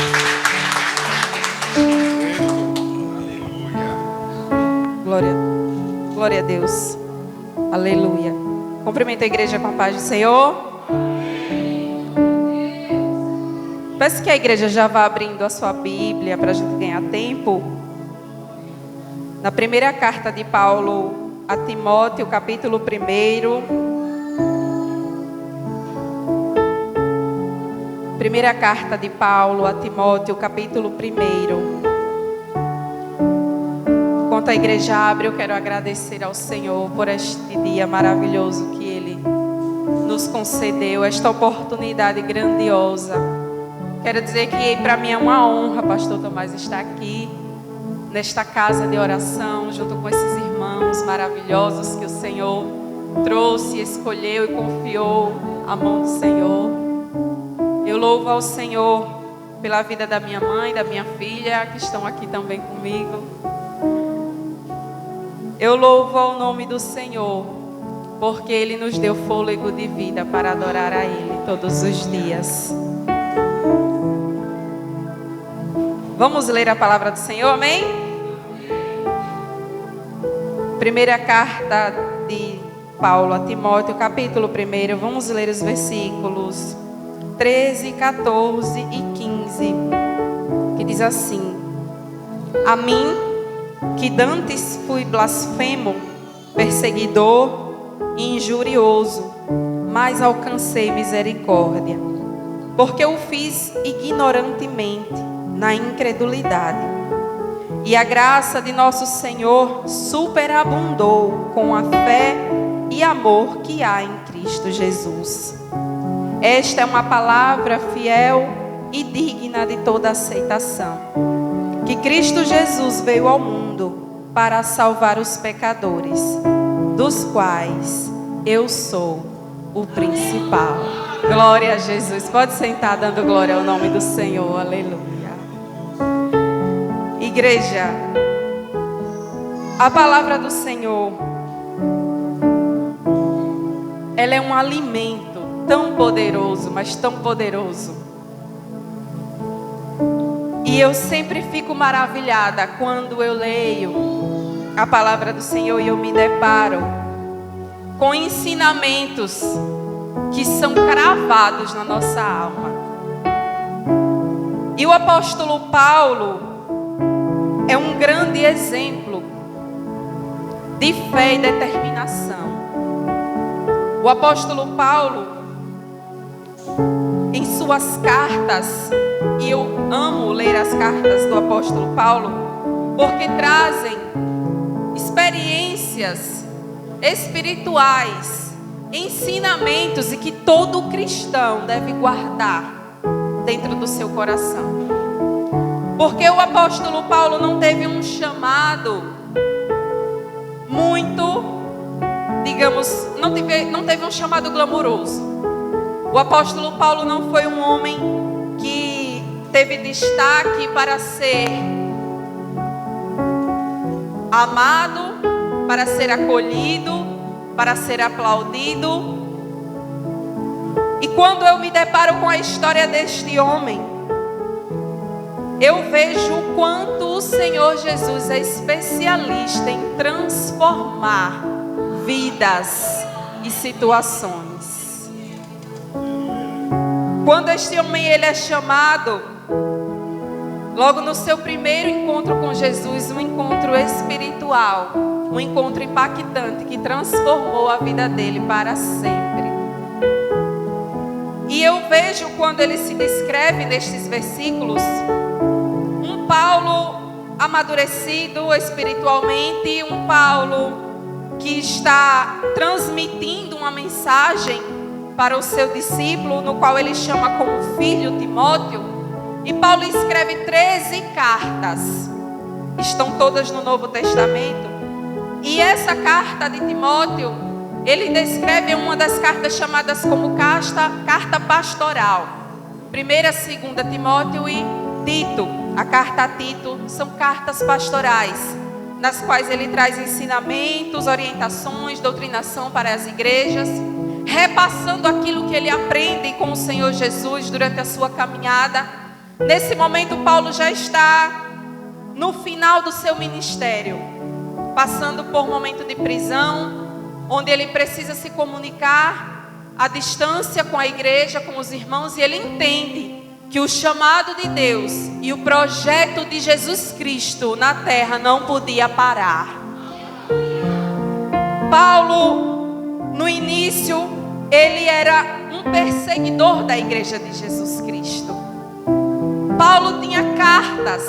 Glória a Deus. Aleluia. Cumprimento a igreja com a paz do Senhor. Peço que a igreja já vá abrindo a sua Bíblia para a gente ganhar tempo. Na primeira carta de Paulo a Timóteo, capítulo 1. Primeira carta de Paulo a Timóteo, capítulo 1. Enquanto a igreja abre, eu quero agradecer ao Senhor por este dia maravilhoso que Ele nos concedeu, esta oportunidade grandiosa. Quero dizer que para mim é uma honra, pastor Tomás, estar aqui, nesta casa de oração, junto com esses irmãos maravilhosos que o Senhor trouxe, escolheu e confiou à mão do Senhor. Eu louvo ao Senhor pela vida da minha mãe, da minha filha, que estão aqui também comigo. Eu louvo ao nome do Senhor, porque Ele nos deu fôlego de vida para adorar a Ele todos os dias. Vamos ler a palavra do Senhor, amém? Primeira carta de Paulo a Timóteo, capítulo 1. Vamos ler os versículos 13, 14 e 15, que diz assim: A mim, que dantes fui blasfemo, perseguidor e injurioso, mas alcancei misericórdia, porque o fiz ignorantemente, na incredulidade. E a graça de nosso Senhor superabundou com a fé e amor que há em Cristo Jesus. Esta é uma palavra fiel e digna de toda aceitação, que Cristo Jesus veio ao mundo para salvar os pecadores, dos quais eu sou o principal. Glória a Jesus. Pode sentar dando glória ao nome do Senhor. Aleluia. Igreja, a palavra do Senhor, ela é um alimento tão poderoso, mas tão poderoso. E eu sempre fico maravilhada quando eu leio a palavra do Senhor e eu me deparo com ensinamentos que são cravados na nossa alma. E o apóstolo Paulo é um grande exemplo de fé e determinação. O apóstolo Paulo, em suas cartas, e eu amo ler as cartas do apóstolo Paulo, porque trazem experiências espirituais, ensinamentos e que todo cristão deve guardar dentro do seu coração. Porque o apóstolo Paulo não teve um chamado muito, digamos, não teve um chamado glamouroso. O apóstolo Paulo não foi um homem que teve destaque para ser amado, para ser acolhido, para ser aplaudido. E quando eu me deparo com a história deste homem, eu vejo o quanto o Senhor Jesus é especialista em transformar vidas e situações. Quando este homem ele é chamado, logo no seu primeiro encontro com Jesus, um encontro espiritual, um encontro impactante que transformou a vida dele para sempre. E eu vejo quando ele se descreve nestes versículos, um Paulo amadurecido espiritualmente, um Paulo que está transmitindo uma mensagem para o seu discípulo, no qual ele chama como filho Timóteo. E Paulo escreve 13 cartas, estão todas no Novo Testamento. E essa carta de Timóteo, ele descreve uma das cartas chamadas como carta pastoral. 1ª, 2ª Timóteo e Tito. A carta a Tito são cartas pastorais, nas quais ele traz ensinamentos, orientações, doutrinação para as igrejas, repassando aquilo que ele aprende com o Senhor Jesus durante a sua caminhada. Nesse momento, Paulo já está no final do seu ministério, passando por um momento de prisão, onde ele precisa se comunicar à distância com a igreja, com os irmãos, e ele entende que o chamado de Deus e o projeto de Jesus Cristo na terra não podia parar. Paulo, no início, ele era um perseguidor da igreja de Jesus Cristo. Paulo tinha cartas,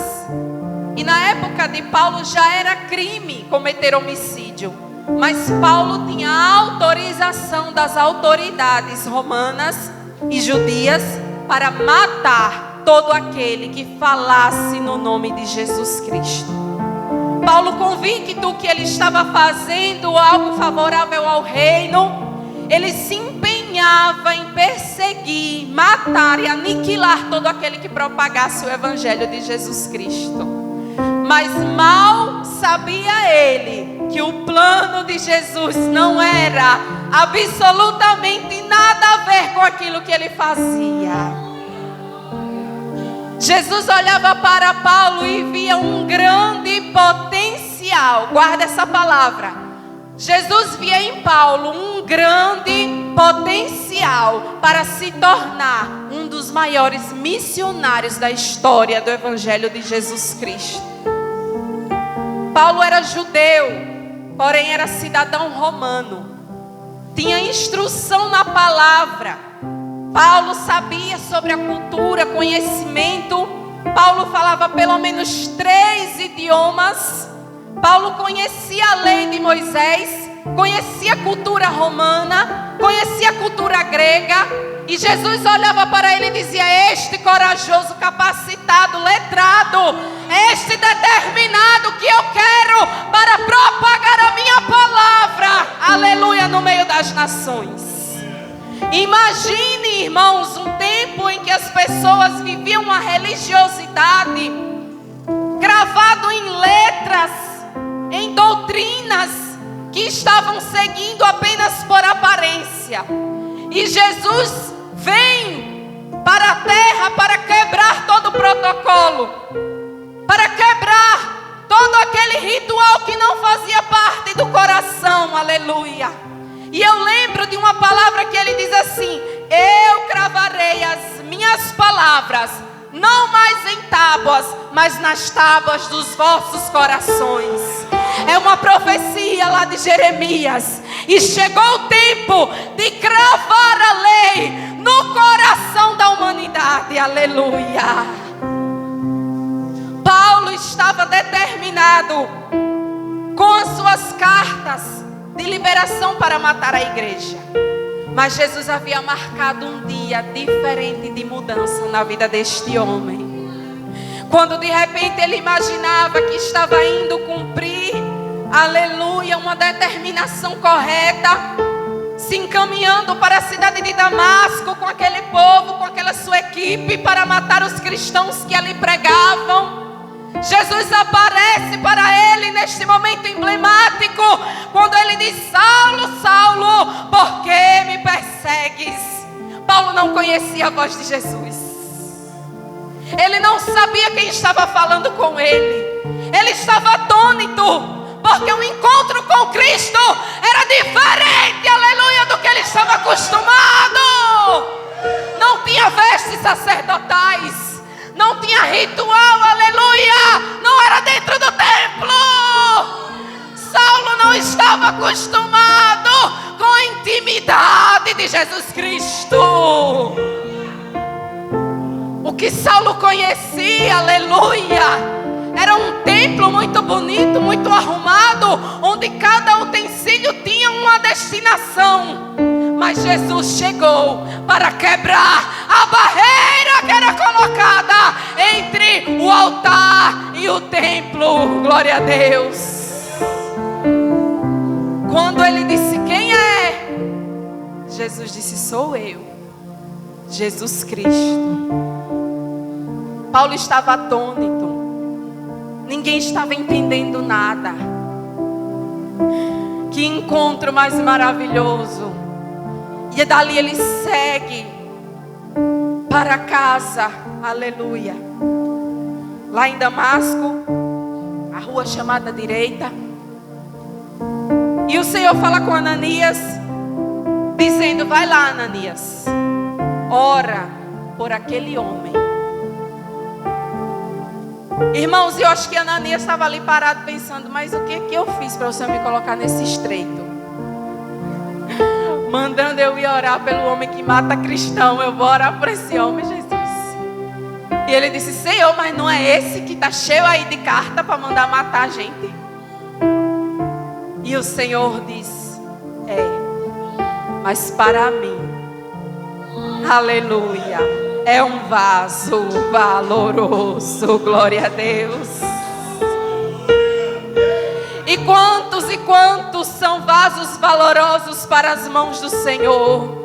e na época de Paulo já era crime cometer homicídio, mas Paulo tinha autorização das autoridades romanas e judias para matar todo aquele que falasse no nome de Jesus Cristo. Paulo, convicto que ele estava fazendo algo favorável ao reino, ele se empenhou empenhava em perseguir, matar e aniquilar todo aquele que propagasse o evangelho de Jesus Cristo. Mas mal sabia ele que o plano de Jesus não era absolutamente nada a ver com aquilo que ele fazia. Jesus olhava para Paulo e via um grande potencial. Guarda essa palavra. Jesus via em Paulo um grande potencial para se tornar um dos maiores missionários da história do Evangelho de Jesus Cristo. Paulo era judeu, porém era cidadão romano. Tinha instrução na palavra. Paulo sabia sobre a cultura, conhecimento. Paulo falava pelo menos 3 idiomas. Paulo conhecia a lei de Moisés, conhecia a cultura romana, conhecia a cultura grega. E Jesus olhava para ele e dizia: este corajoso, capacitado, letrado, este determinado que eu quero para propagar a minha palavra, aleluia, no meio das nações. Imagine, irmãos, um tempo em que as pessoas viviam uma religiosidade gravado em letras, em doutrinas que estavam seguindo apenas por aparência. E Jesus vem para a terra para quebrar todo o protocolo, para quebrar todo aquele ritual que não fazia parte do coração, aleluia. E eu lembro de uma palavra que ele diz assim: eu cravarei as minhas palavras, não mais em tábuas, mas nas tábuas dos vossos corações. É uma profecia lá de Jeremias. E chegou o tempo de cravar a lei no coração da humanidade, aleluia. Paulo estava determinado com as suas cartas de liberação para matar a igreja. Mas Jesus havia marcado um dia diferente de mudança na vida deste homem. Quando de repente ele imaginava que estava indo cumprir, aleluia, uma determinação correta, se encaminhando para a cidade de Damasco com aquele povo, com aquela sua equipe, para matar os cristãos que ali pregavam. Jesus aparece para ele neste momento emblemático, quando ele diz: Saulo, Saulo, por que me persegues? Paulo não conhecia a voz de Jesus. Ele não sabia quem estava falando com ele. Ele estava atônito, porque o encontro com Cristo era diferente, aleluia, do que ele estava acostumado. Não tinha vestes sacerdotais, não tinha ritual, aleluia, não era dentro do templo. Saulo não estava acostumado com a intimidade de Jesus Cristo. O que Saulo conhecia, aleluia, era um templo muito bonito, muito arrumado, onde cada utensílio tinha uma destinação. Mas Jesus chegou para quebrar a barreira que era colocada entre o altar e o templo. Glória a Deus. Quando ele disse: quem é? Jesus disse: sou eu, Jesus Cristo. Paulo estava atônito. Ninguém estava entendendo nada. Que encontro mais maravilhoso. E dali ele segue para casa, aleluia. Lá em Damasco, a rua chamada direita. E o Senhor fala com Ananias, dizendo: vai lá, Ananias, ora por aquele homem. Irmãos, eu acho que Ananias estava ali parado pensando: mas o que eu fiz para o Senhor me colocar nesse estreito? Mandando eu ir orar pelo homem que mata cristão. Eu vou orar por esse homem, Jesus. E ele disse: Senhor, mas não é esse que está cheio aí de carta para mandar matar a gente? E o Senhor diz: é, mas para mim, aleluia, é um vaso valoroso. Glória a Deus. E quantos são vasos valorosos para as mãos do Senhor?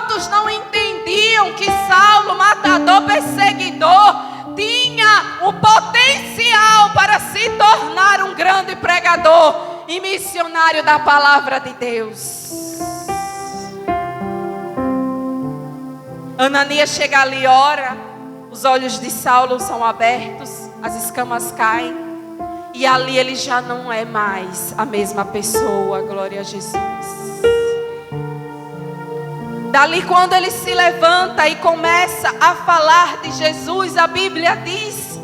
Quantos não entendiam que Saulo, matador, perseguidor, tinha o potencial para se tornar um grande pregador e missionário da palavra de Deus? Ananias chega ali, ora, os olhos de Saulo são abertos, as escamas caem, e ali ele já não é mais a mesma pessoa. Glória a Jesus. Dali, quando ele se levanta e começa a falar de Jesus, a Bíblia diz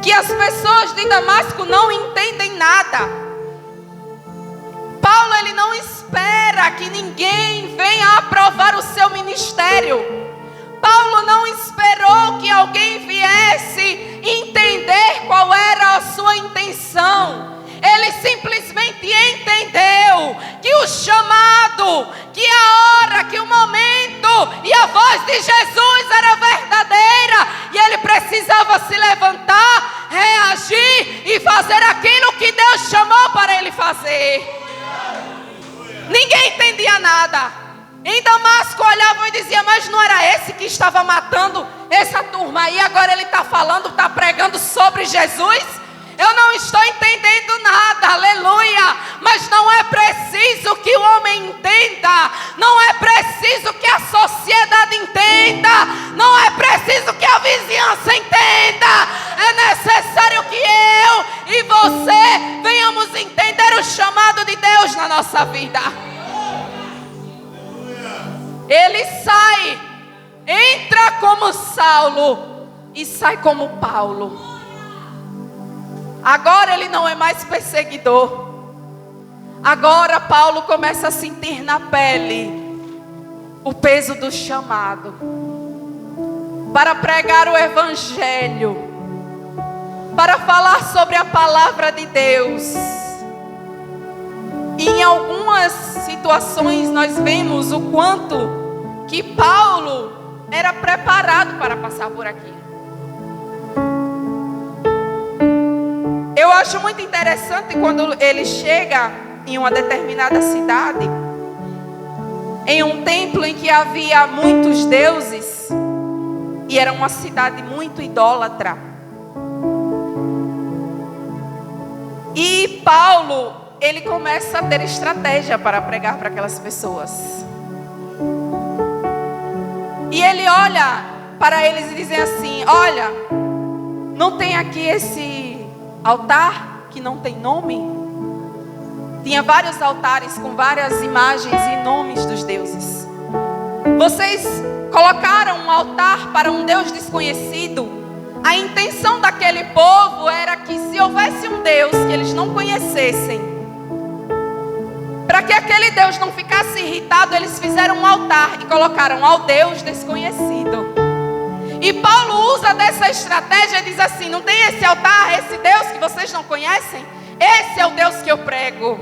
que as pessoas de Damasco não entendem nada. Paulo, ele não espera que ninguém venha aprovar o seu ministério. Paulo não esperou que alguém viesse entender qual era a sua intenção. Ele simplesmente entendeu que o chamado, que a hora, que o momento e a voz de Jesus era verdadeira. E ele precisava se levantar, reagir e fazer aquilo que Deus chamou para ele fazer. Ninguém entendia nada. Em Damasco olhavam e diziam: mas não era esse que estava matando essa turma aí? Agora ele está falando, está pregando sobre Jesus? Eu não estou entendendo nada, aleluia. Mas não é preciso que o homem entenda, não é preciso que a sociedade entenda, não é preciso que a vizinhança entenda. É necessário que eu e você venhamos entender o chamado de Deus na nossa vida. Ele sai, entra como Saulo e sai como Paulo. Agora ele não é mais perseguidor. Agora Paulo começa a sentir na pele o peso do chamado para pregar o evangelho, para falar sobre a palavra de Deus. E em algumas situações nós vemos o quanto que Paulo era preparado para passar por aqui. Eu acho muito interessante quando ele chega em uma determinada cidade, em um templo em que havia muitos deuses, e era uma cidade muito idólatra. E Paulo, ele começa a ter estratégia para pregar para aquelas pessoas. E ele olha para eles e diz assim: olha, não tem aqui esse altar que não tem nome? Tinha vários altares com várias imagens e nomes dos deuses. Vocês colocaram um altar para um Deus desconhecido. A intenção daquele povo era que, se houvesse um Deus que eles não conhecessem, para que aquele Deus não ficasse irritado, eles fizeram um altar e colocaram ao Deus desconhecido. E Paulo usa dessa estratégia e diz assim: não tem esse altar, esse Deus que vocês não conhecem? Esse é o Deus que eu prego.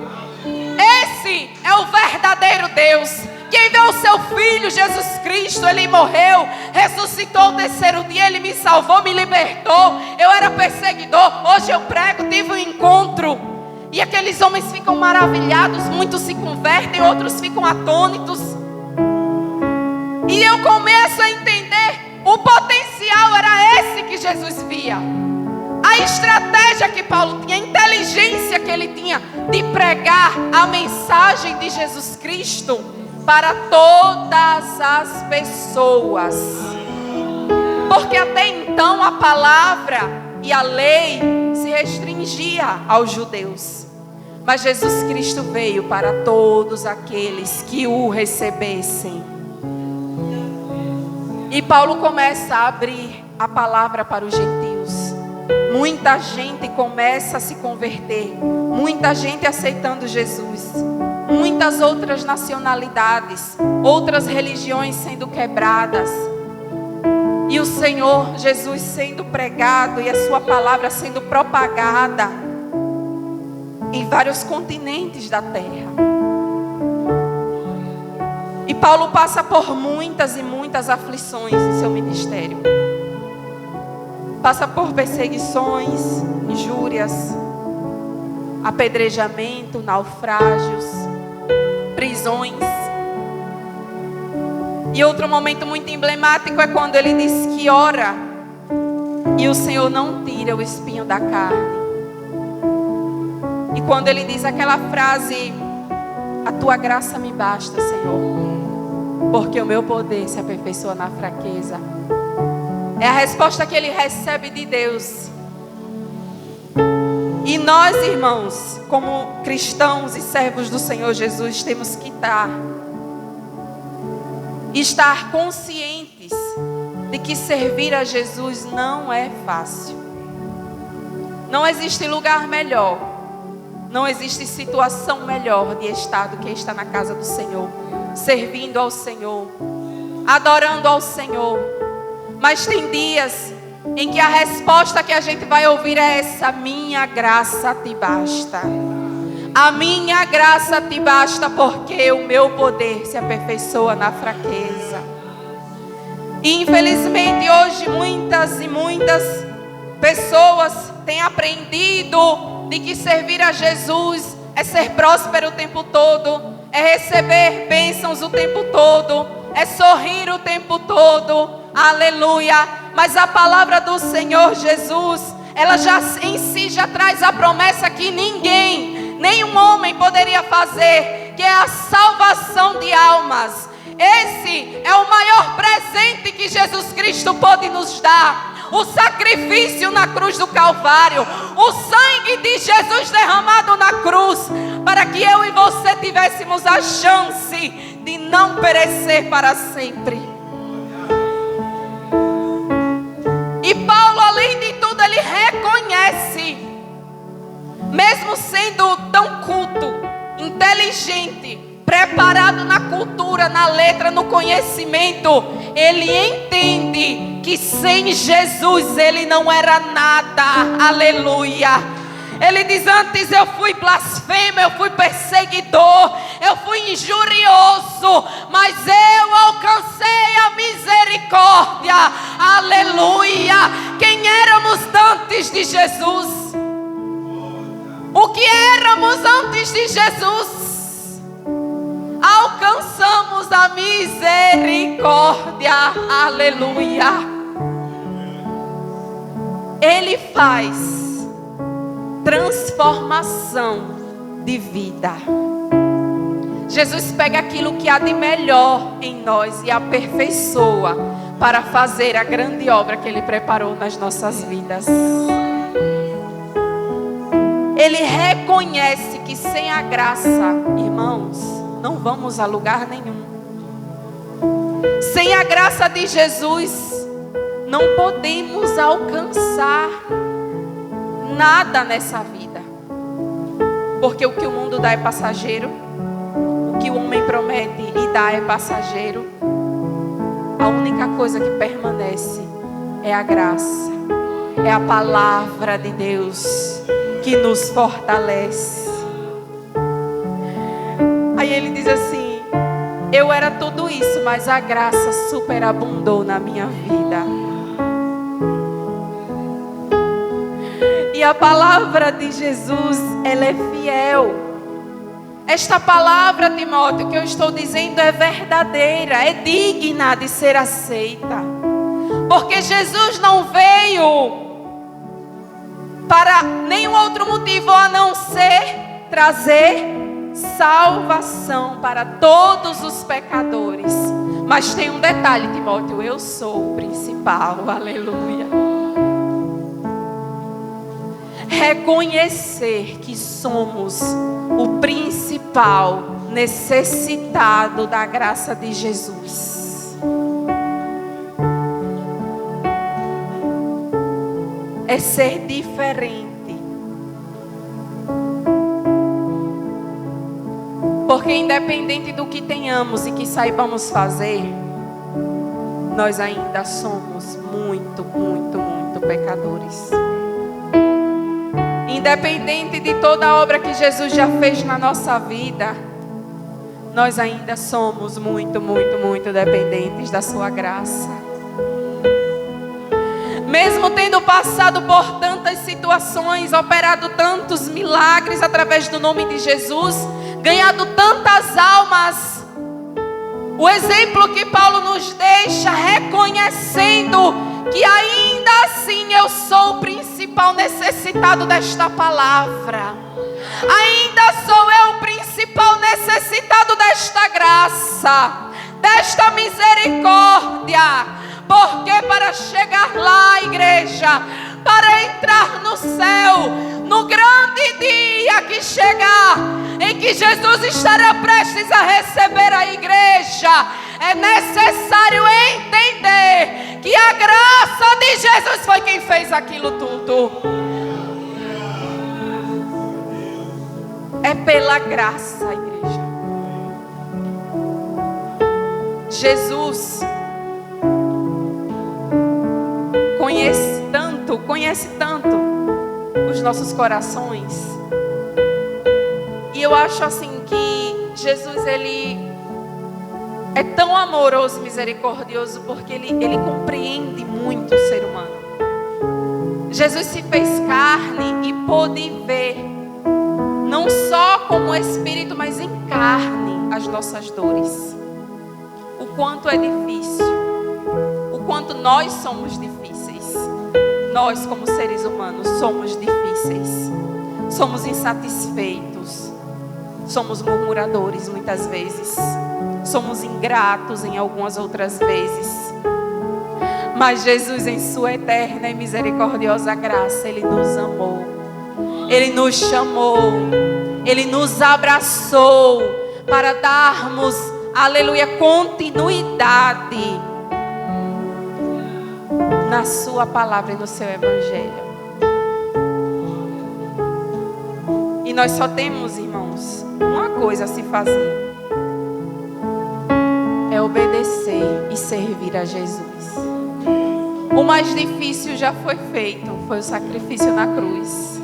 Esse é o verdadeiro Deus, que enviou o seu Filho Jesus Cristo. Ele morreu, ressuscitou o terceiro dia, Ele me salvou, me libertou. Eu era perseguidor, hoje eu prego, tive um encontro. E aqueles homens ficam maravilhados, muitos se convertem, outros ficam atônitos. E eu começo a entender, o potencial era esse que Jesus via. A estratégia que Paulo tinha, a inteligência que ele tinha de pregar a mensagem de Jesus Cristo para todas as pessoas. Porque até então a palavra e a lei se restringia aos judeus. Mas Jesus Cristo veio para todos aqueles que o recebessem. E Paulo começa a abrir a palavra para os gentios. Muita gente começa a se converter. Muita gente aceitando Jesus. Muitas outras nacionalidades, outras religiões sendo quebradas. E o Senhor Jesus sendo pregado e a sua palavra sendo propagada em vários continentes da terra. E Paulo passa por muitas e muitas aflições em seu ministério. Passa por perseguições, injúrias, apedrejamento, naufrágios, prisões. E outro momento muito emblemático é quando ele diz que ora e o Senhor não tira o espinho da carne. E quando ele diz aquela frase: a tua graça me basta, Senhor, porque o meu poder se aperfeiçoa na fraqueza. É a resposta que ele recebe de Deus. E nós, irmãos, como cristãos e servos do Senhor Jesus, temos que estar conscientes de que servir a Jesus não é fácil. Não existe lugar melhor, não existe situação melhor de estar do que estar na casa do Senhor, servindo ao Senhor, adorando ao Senhor. Mas tem dias em que a resposta que a gente vai ouvir é essa: minha graça te basta. A minha graça te basta, porque o meu poder se aperfeiçoa na fraqueza. E infelizmente hoje muitas e muitas pessoas têm aprendido de que servir a Jesus é ser próspero o tempo todo, é receber bênçãos o tempo todo, é sorrir o tempo todo. Aleluia. Mas a palavra do Senhor Jesus, ela já em si já traz a promessa que nenhum homem poderia fazer, que é a salvação de almas. Esse é o maior presente que Jesus Cristo pode nos dar. O sacrifício na cruz do Calvário, o sangue de Jesus derramado na cruz, para que eu e você tivéssemos a chance de não perecer para sempre. E Paulo, além de tudo, ele reconhece, mesmo sendo tão culto, inteligente, preparado na cultura, na letra, no conhecimento, ele entende que sem Jesus ele não era nada. Aleluia. Ele diz: antes eu fui blasfemo, eu fui perseguidor, eu fui injurioso, mas eu alcancei a misericórdia. Aleluia. Quem éramos antes de Jesus? O que éramos antes de Jesus? Alcançamos a misericórdia. Aleluia. Ele faz transformação de vida. Jesus pega aquilo que há de melhor em nós e aperfeiçoa para fazer a grande obra que Ele preparou nas nossas vidas. Ele reconhece que sem a graça, irmãos, não vamos a lugar nenhum. Sem a graça de Jesus, não podemos alcançar nada nessa vida. Porque o que o mundo dá é passageiro, o que o homem promete e dá é passageiro. A única coisa que permanece é a graça, é a palavra de Deus que nos fortalece. Aí ele diz assim: eu era tudo isso, mas a graça superabundou na minha vida. E a palavra de Jesus, ela é fiel. Esta palavra, Timóteo, que eu estou dizendo é verdadeira, é digna de ser aceita. Porque Jesus não veio para nenhum outro motivo a não ser trazer salvação para todos os pecadores. Mas tem um detalhe, Timóteo: eu sou o principal. Aleluia. Reconhecer que somos o principal necessitado da graça de Jesus. É ser diferente. Porque independente do que tenhamos e que saibamos fazer, nós ainda somos muito, muito, muito pecadores. Independente de toda a obra que Jesus já fez na nossa vida, nós ainda somos muito, muito, muito dependentes da sua graça. Mesmo tendo passado por tantas situações, operado tantos milagres através do nome de Jesus, ganhado tantas almas, O exemplo que Paulo nos deixa, reconhecendo que ainda assim eu sou o principal necessitado desta palavra. Ainda sou eu o principal necessitado desta graça, desta misericórdia. Porque para chegar lá, igreja, para entrar no céu, no grande dia que chegar, em que Jesus estará prestes a receber a igreja, é necessário entender que a graça de Jesus foi quem fez aquilo tudo. É pela graça, igreja. Jesus conhece tanto os nossos corações. E eu acho assim que Jesus, ele é tão amoroso e misericordioso porque ele compreende muito o ser humano. Jesus se fez carne e pôde ver, não só como espírito, mas em carne, as nossas dores. O quanto é difícil, o quanto nós somos difíceis. Nós, como seres humanos, somos difíceis, somos insatisfeitos, somos murmuradores muitas vezes, somos ingratos em algumas outras vezes. Mas Jesus, em sua eterna e misericordiosa graça, Ele nos amou, Ele nos chamou, Ele nos abraçou para darmos, aleluia, continuidade na sua palavra e no seu evangelho. E nós só temos, irmãos, uma coisa a se fazer: é obedecer e servir a Jesus. O mais difícil já foi feito, foi o sacrifício na cruz.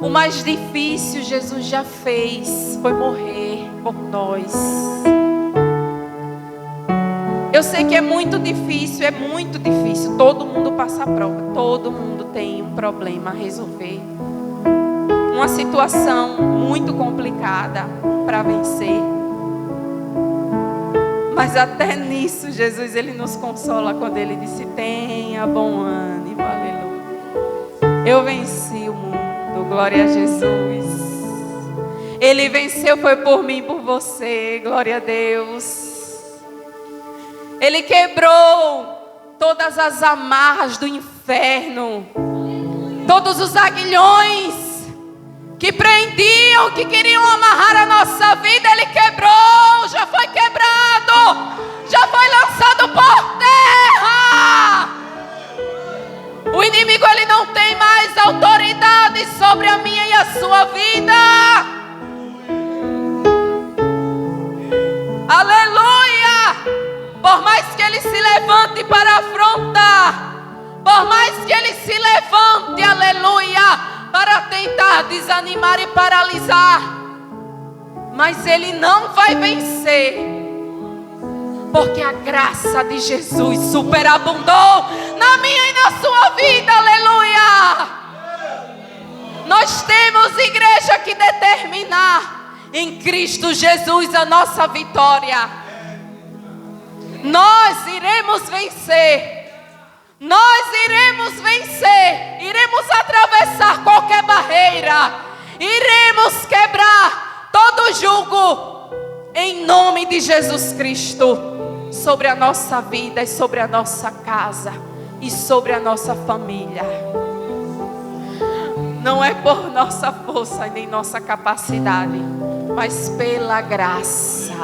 O mais difícil Jesus já fez, foi morrer por nós. Eu sei que é muito difícil. Todo mundo passa a prova, todo mundo tem um problema a resolver, uma situação muito complicada para vencer. Mas até nisso, Jesus, Ele nos consola quando Ele disse: tenha bom ânimo, aleluia. Eu venci o mundo, glória a Jesus. Ele venceu, foi por mim, por você, glória a Deus. Ele quebrou todas as amarras do inferno, todos os aguilhões que prendiam, que queriam amarrar a nossa vida. Ele quebrou, já foi quebrado, já foi lançado por terra. O inimigo, ele não tem mais autoridade sobre a minha e a sua vida. Aleluia! Por mais que ele se levante para afrontar, por mais que ele se levante, aleluia, para tentar desanimar e paralisar, mas ele não vai vencer, porque a graça de Jesus superabundou na minha e na sua vida, aleluia. Nós temos, igreja, que determinar em Cristo Jesus a nossa vitória. Nós iremos vencer. Nós iremos vencer. Iremos atravessar qualquer barreira. Iremos quebrar todo jugo em nome de Jesus Cristo sobre a nossa vida e sobre a nossa casa e sobre a nossa família. Não é por nossa força nem nossa capacidade, mas pela graça.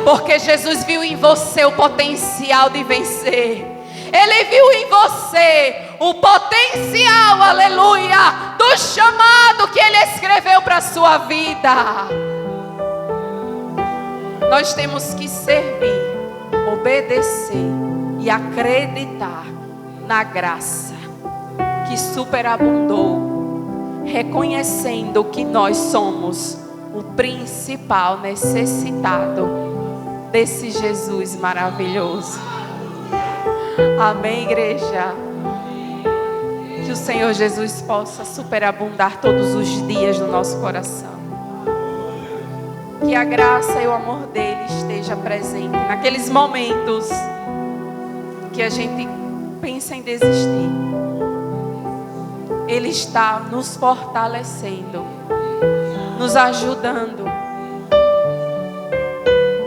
Porque Jesus viu em você o potencial de vencer. Ele viu em você o potencial, aleluia, do chamado que Ele escreveu para a sua vida. Nós temos que servir, obedecer e acreditar na graça que superabundou, reconhecendo que nós somos o principal necessitado desse Jesus maravilhoso. Amém, igreja? Que o Senhor Jesus possa superabundar todos os dias no nosso coração. que a graça e o amor dele esteja presente naqueles momentos que a gente pensa em desistir. Ele está nos fortalecendo, nos ajudando.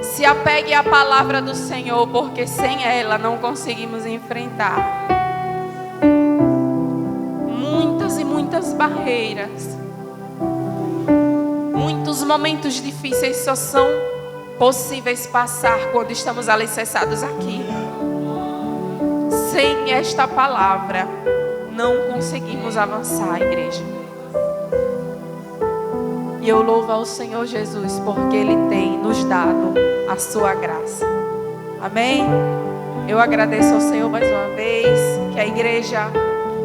Se apegue à palavra do Senhor, porque sem ela não conseguimos enfrentar muitas e muitas barreiras. Muitos momentos difíceis só são possíveis passar quando estamos alicerçados aqui. Sem esta palavra, não conseguimos avançar, igreja. E eu louvo ao Senhor Jesus, porque Ele tem nos dado a sua graça. Amém? Eu agradeço ao Senhor mais uma vez, que a igreja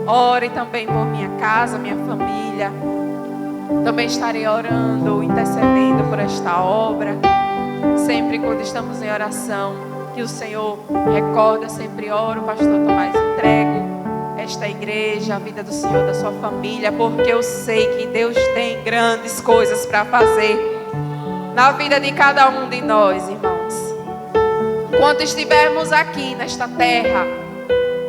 ore também por minha casa, minha família. Também estarei orando, intercedendo por esta obra. Sempre quando estamos em oração, que o Senhor recorda, sempre oro, pastor Tomás, entrego esta igreja, a vida do Senhor, da sua família, porque eu sei que Deus tem grandes coisas para fazer na vida de cada um de nós, irmãos. Quando estivermos aqui nesta terra,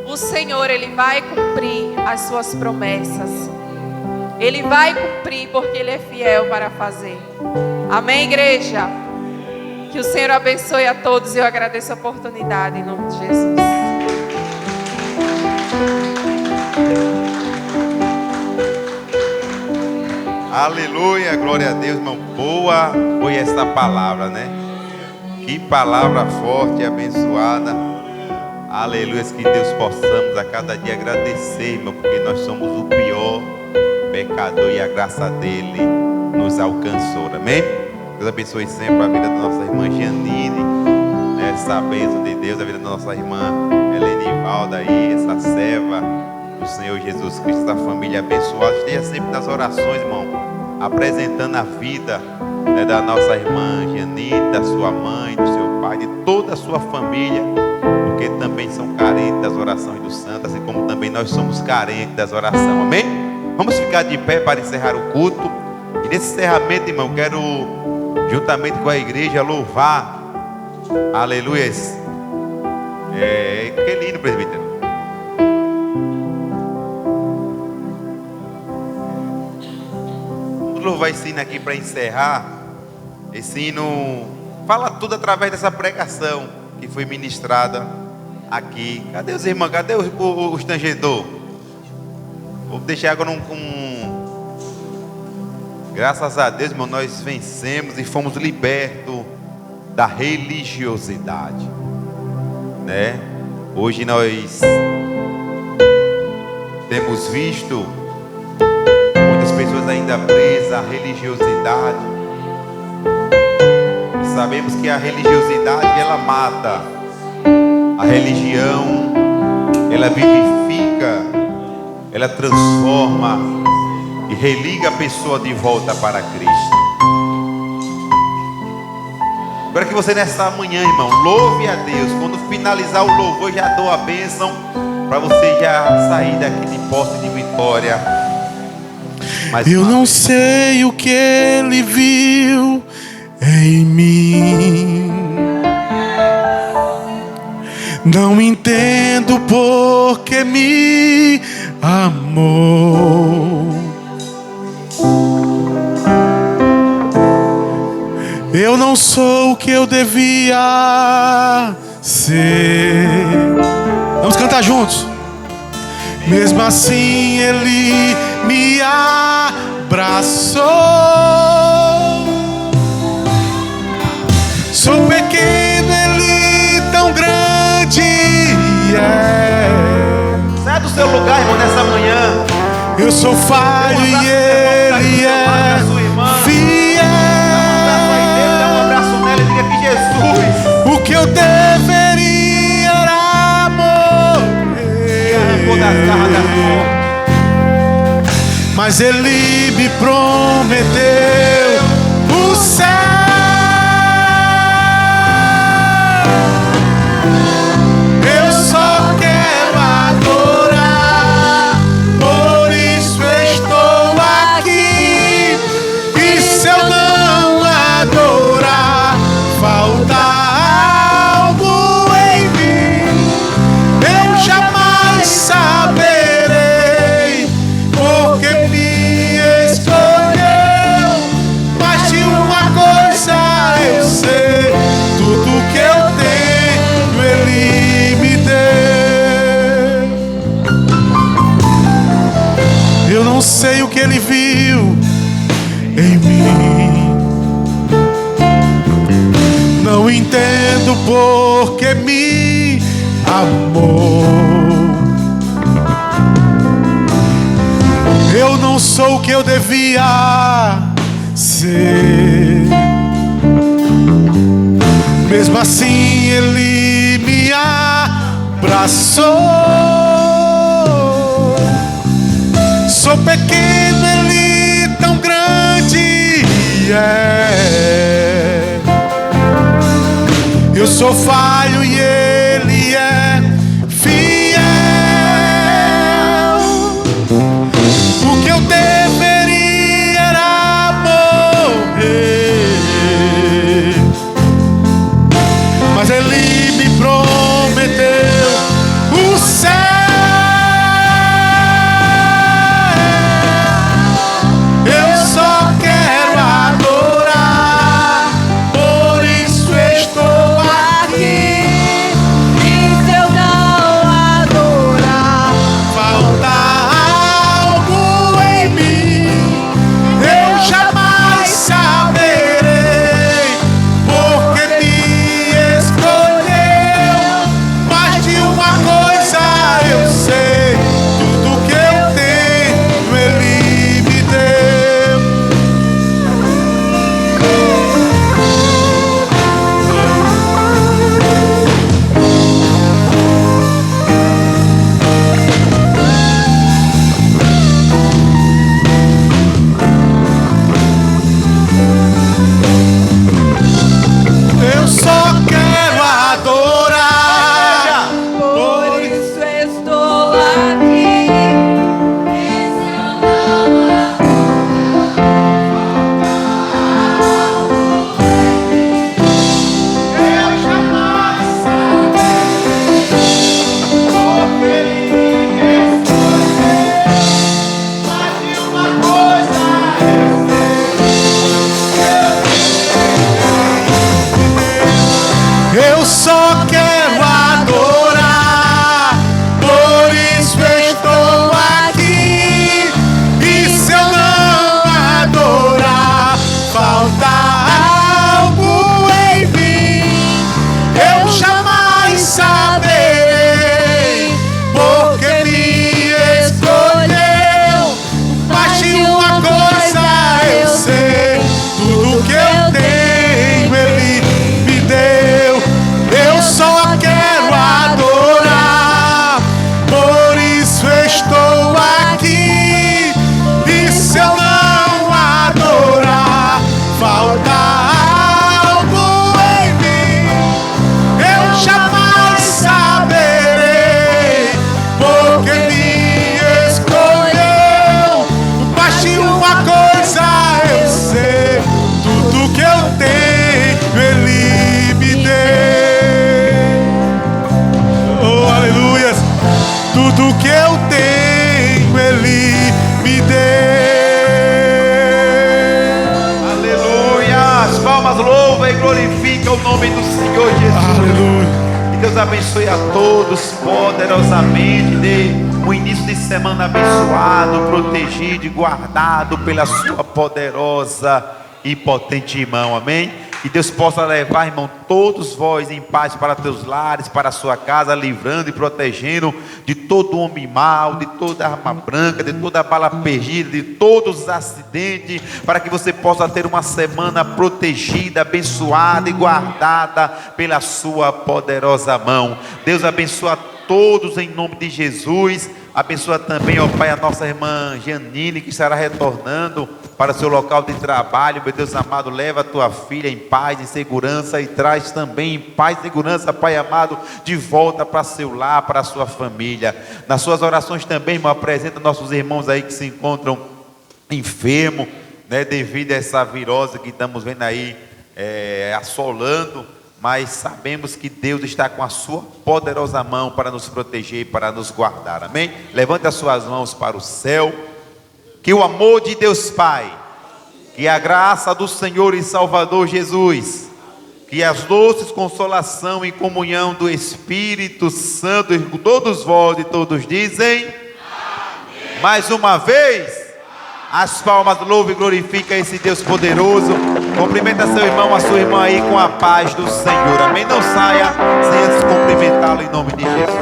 o Senhor, Ele vai cumprir as suas promessas. Ele vai cumprir porque Ele é fiel para fazer. Amém, igreja? Que o Senhor abençoe a todos e eu agradeço a oportunidade em nome de Jesus. Aleluia, glória a Deus, irmão. Boa foi esta palavra, né? Que palavra forte e abençoada. Aleluia, que Deus possamos a cada dia agradecer, irmão, porque nós somos o pior pecador e a graça dele nos alcançou, amém? Deus abençoe sempre a vida da nossa irmã Janine, essa bênção de Deus, a vida da nossa irmã Helenivalda aí, essa serva do Senhor Jesus Cristo, da família abençoada. Esteja sempre nas orações, irmão, apresentando a vida, né, da nossa irmã Janine, da sua mãe, do seu pai, de toda a sua família, porque também são carentes das orações dos santos, assim como também nós somos carentes das orações, amém? Vamos ficar de pé para encerrar o culto. E nesse encerramento, irmão, quero juntamente com a igreja louvar, aleluia, que lindo, presbítero. Vamos louvar esse hino aqui para encerrar. Esse hino fala tudo através dessa pregação que foi ministrada aqui. Cadê os irmãos? Cadê o estangedor? Vou deixar agora graças a Deus, irmão, nós vencemos e fomos libertos da religiosidade, né? Hoje nós temos visto muitas pessoas ainda presas à religiosidade. Sabemos que a religiosidade, ela mata. A religião, ela vivifica, ela transforma e religa a pessoa de volta para Cristo. Agora que você nessa manhã, irmão, louve a Deus. Quando finalizar o louvor, já dou a bênção para você já sair daqui de posse de vitória. Eu não sei o que Ele viu em mim, não entendo por que me amou. Eu não sou o que eu devia ser. Vamos cantar juntos. Mesmo assim Ele me abraçou. Sou pequeno, Ele tão grande é. Sai do seu lugar, irmão, nessa manhã. Eu sou falho e Ele é fiel. O que eu deveria era morrer, arrancou das garras da morte, mas Ele me prometeu o céu. Eu só quero adorar, por isso estou aqui. E se eu não adorar, que Ele viu em mim. Não entendo por que me amou. Eu não sou o que eu devia ser. Mesmo assim Ele me abraçou. Sou pequeno, Ele tão grande é. Eu sou falho e Ele é fiel. O que eu deveria era morrer, mas Ele me prometeu o céu. Eu só quero adorar, por isso estou aqui. E se eu não adorar, Falta algo em mim, eu jamais saberei, porque me escolheu. Mais de uma coisa eu sei, tudo que eu tenho Ele me deu. Eu só quero adorar, por isso estou aqui. E se eu eu jamais saberei, porque Ele me escolheu. Mais de uma coisa eu sei, eu só quero adorar, por isso estou aqui. E se eu não adorar, falta algo em mim, eu jamais saberei, porque me escolheu. Mais de uma coisa eu sei, tudo que eu tenho Ele me deu. Eu só quero adorar, por isso estou aqui. E se eu não adorar, falta algo em mim, eu jamais saberei, porque me escolheu. Mas de uma coisa eu sei, tudo que eu tenho Ele me deu. Oh, aleluias! Tudo que eu tenho Ele me deu. Aleluia. As palmas louva e glorifica o nome do Senhor Jesus. Aleluia. Que Deus abençoe a todos poderosamente. Dê um início de semana abençoado, protegido e guardado pela sua poderosa e potente mão. Amém? Que Deus possa levar, irmão, todos vós em paz para teus lares, para a sua casa, livrando e protegendo de todo homem mau, de toda arma branca, de toda bala perdida, de todos os acidentes, para que você possa ter uma semana protegida, abençoada e guardada pela sua poderosa mão. Deus abençoa a todos em nome de Jesus. Abençoa também, ó Pai, a nossa irmã Janine, que estará retornando para o seu local de trabalho. Meu Deus amado, leva a tua filha em paz, em segurança, e traz também em paz e segurança, Pai amado, de volta para seu lar, para a sua família. Nas suas orações também, irmão, apresenta nossos irmãos aí que se encontram enfermos, né, devido a essa virose que estamos vendo aí assolando. Mas sabemos que Deus está com a sua poderosa mão para nos proteger e para nos guardar. Amém? Levante as suas mãos para o céu. Que o amor de Deus Pai, que a graça do Senhor e Salvador Jesus, que as doces consolação e comunhão do Espírito Santo, todos vós e todos dizem, amém. Mais uma vez, As palmas, louve e glorifica esse Deus poderoso. Cumprimenta seu irmão, a sua irmã aí com a paz do Senhor. Amém? Não saia sem antes cumprimentá-lo em nome de Jesus.